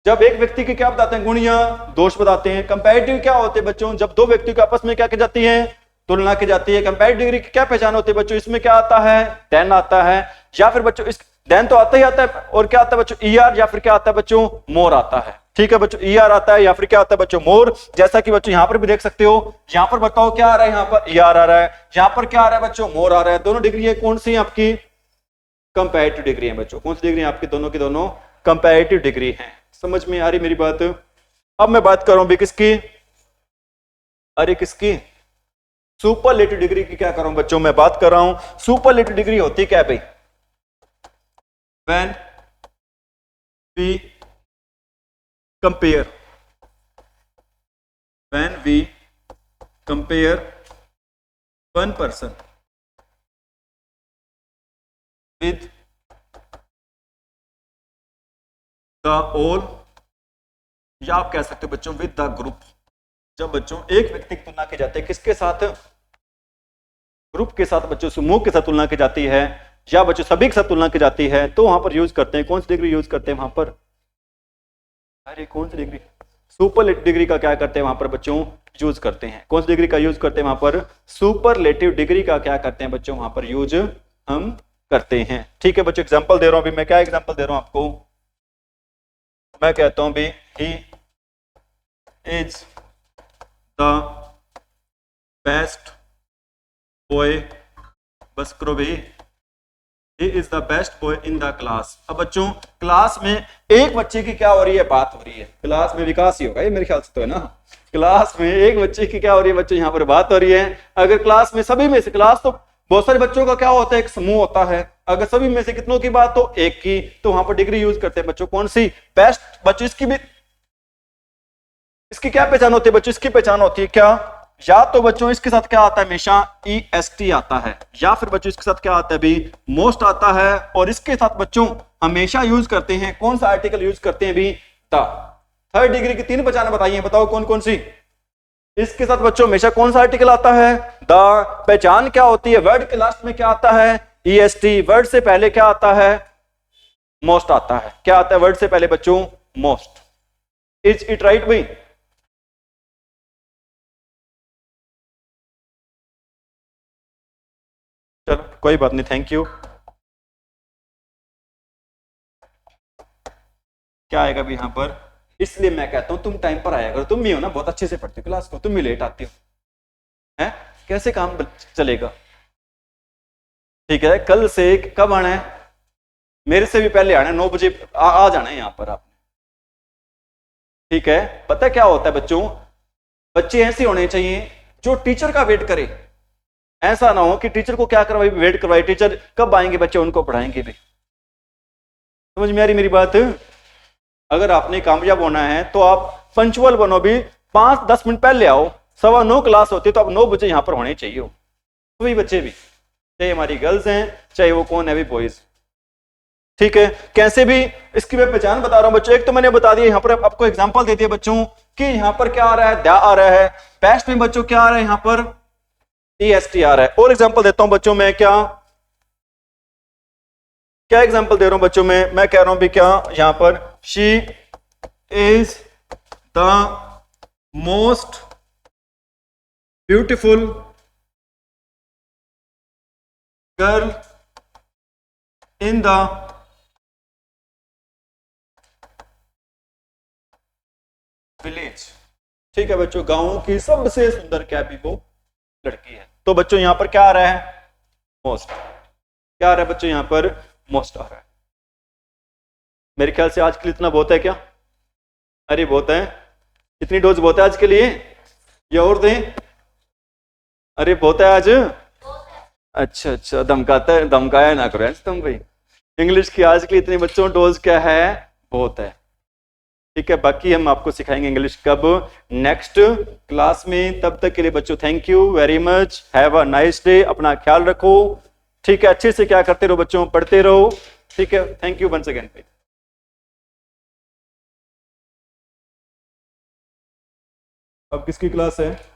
Speaker 1: जब एक व्यक्ति के क्या बताते हैं, गुण या दोष बताते हैं। कंपैरेटिव क्या होते हैं बच्चों, जब दो व्यक्तियों के आपस में क्या की जाती है, तुलना की जाती है। कंपैरेटिव डिग्री की क्या पहचान होती है बच्चों, इसमें क्या आता है, देन आता है, या फिर बच्चों इस देन तो आता ही आता है, और क्या आता है बच्चों, ईआर, या फिर क्या आता है बच्चों, मोर आता है। ठीक है बच्चों, ईआर आता है या फिर क्या आता है बच्चों, मोर। जैसा कि बच्चों यहां पर भी देख सकते हो, यहां पर बताओ क्या आ रहा है, यहां पर ईआर आ रहा है, यहां पर क्या आ रहा है बच्चों, मोर आ रहा है। दोनों डिग्री है कौन सी आपकी, कंपैरेटिव डिग्री है बच्चों। कौन सी डिग्री है आपकी, दोनों की दोनों कंपैरेटिव डिग्री है। समझ में आ रही मेरी बात। अब मैं बात कर रहा हूं भी किसकी, अरे किसकी, सुपरलेटिव डिग्री की क्या कर रहा हूं बच्चों, मैं बात कर रहा हूं सुपरलेटिव डिग्री होती क्या है भाई, when we compare, when we compare one person with the all, या आप कह सकते हो बच्चों विद द ग्रुप। जब बच्चों एक व्यक्ति की तुलना की जाती है किसके साथ, ग्रुप के साथ, बच्चों समूह के साथ तुलना की जाती है, या बच्चों सभी के साथ तुलना की जाती है, तो वहां पर यूज करते हैं कौन सी डिग्री यूज करते हैं वहां पर, अरे कौन सी डिग्री, सुपरलेटिव डिग्री का क्या करते हैं वहां पर बच्चों, यूज करते हैं। कौन सी डिग्री का यूज करते हैं वहां पर, सुपरलेटिव डिग्री का क्या करते हैं बच्चों वहां पर यूज हम करते हैं। ठीक है बच्चों, एग्जाम्पल दे रहा हूं अभी मैं, क्या एग्जाम्पल दे रहा हूं आपको, मैं कहता हूं भी he is the best boy, बस करो भाई, he is the best boy in the class. अब बच्चों क्लास में एक बच्चे की क्या हो रही है, बात हो रही है, क्लास में विकास ही होगा ये मेरे ख्याल से तो है ना, क्लास में एक बच्चे की क्या हो रही है बच्चों, यहाँ पर बात हो रही है। अगर क्लास में सभी में से, क्लास तो बहुत सारे बच्चों का क्या होता है, एक समूह होता है, अगर सभी में से कितनों की बात हो, एक की, तो वहां पर डिग्री यूज करते हैं बच्चों कौन सी, बेस्ट। बच्चों इसकी भी, इसकी क्या पहचान होती है बच्चों, इसकी पहचान होती है क्या, या तो बच्चों इसके साथ क्या आता है हमेशा EST आता है, या फिर बच्चों इसके साथ क्या आता है भी मोस्ट आता है, और इसके साथ बच्चों हमेशा यूज करते हैं कौन सा आर्टिकल यूज करते हैं भी, द। थर्ड डिग्री की 3 पहचान बताइए, बताओ कौन कौन सी, इसके साथ बच्चों हमेशा कौन सा आर्टिकल आता है, द। पहचान क्या होती है, वर्ड के लास्ट में क्या आता है, EST। वर्ड से पहले क्या आता है, मोस्ट आता है। क्या आता है वर्ड से पहले बच्चों, मोस्ट। इज इट राइट भाई, चलो कोई बात नहीं, थैंक यू। क्या आएगा भी यहां पर, इसलिए मैं कहता हूं तुम टाइम पर आया करो, तुम भी हो ना बहुत अच्छे से पढ़ते हो क्लास को, तुम भी लेट आती हो, हैं कैसे काम चलेगा। ठीक है, कल से कब आना है, मेरे से भी पहले आना है, 9 बजे आ जाना है यहां पर आपने। ठीक है, पता क्या होता है बच्चों, बच्चे ऐसे होने चाहिए जो टीचर का वेट करे, ऐसा ना हो कि टीचर को क्या करवाए, वेट करवाए, टीचर कब आएंगे बच्चे उनको पढ़ाएंगे भी। समझ में आ रही मेरी बात। अगर आपने कामयाब होना है तो आप पंचुअल बनो भी, 5-10 मिनट पहले आओ, 9:15 क्लास होती है तो आप 9 बजे यहां पर होने चाहिए हो, वही बच्चे भी, चाहे हमारी गर्ल्स हैं चाहे वो कौन है भी बॉयज। ठीक है, कैसे भी इसकी मैं पहचान बता रहा हूं बच्चों। एक तो मैंने बता दिया, यहां पर आपको एग्जांपल दे दिया बच्चों कि यहां पर क्या आ रहा है, द आ रहा है, बेस्ट में बच्चों क्या आ रहा है, यहां पर EST आ रहा है। और एग्जांपल देता हूं बच्चों मैं, क्या क्या एग्जांपल दे रहा हूं बच्चों में, मैं कह रहा हूं भी क्या, यहां पर she is the most beautiful girl in the village. ठीक है बच्चों, गांव की सबसे सुंदर क्या भी वो लड़की है। तो बच्चों यहां पर क्या आ रहा है, मोस्ट। क्या आ रहा है बच्चों, यहां पर मोस्ट आ रहा है। मेरे ख्याल से आज के लिए इतना बहुत है क्या, अरे बहुत है, इतनी डोज बहुत है आज के लिए, या और दें, अरे बहुत है आज, अच्छा अच्छा, धमकाता है, धमकाया ना करो तुम भाई। इंग्लिश की आज के लिए इतनी बच्चों डोज क्या है, बहुत है। ठीक है, बाकी हम आपको सिखाएंगे इंग्लिश कब, नेक्स्ट क्लास में। तब तक के लिए बच्चों thank you very much, have a nice day, अपना ख्याल रखो। ठीक है, अच्छे से क्या करते रहो बच्चों, पढ़ते रहो। ठीक है, थैंक यू वंस अगेन। अब किसकी क्लास है?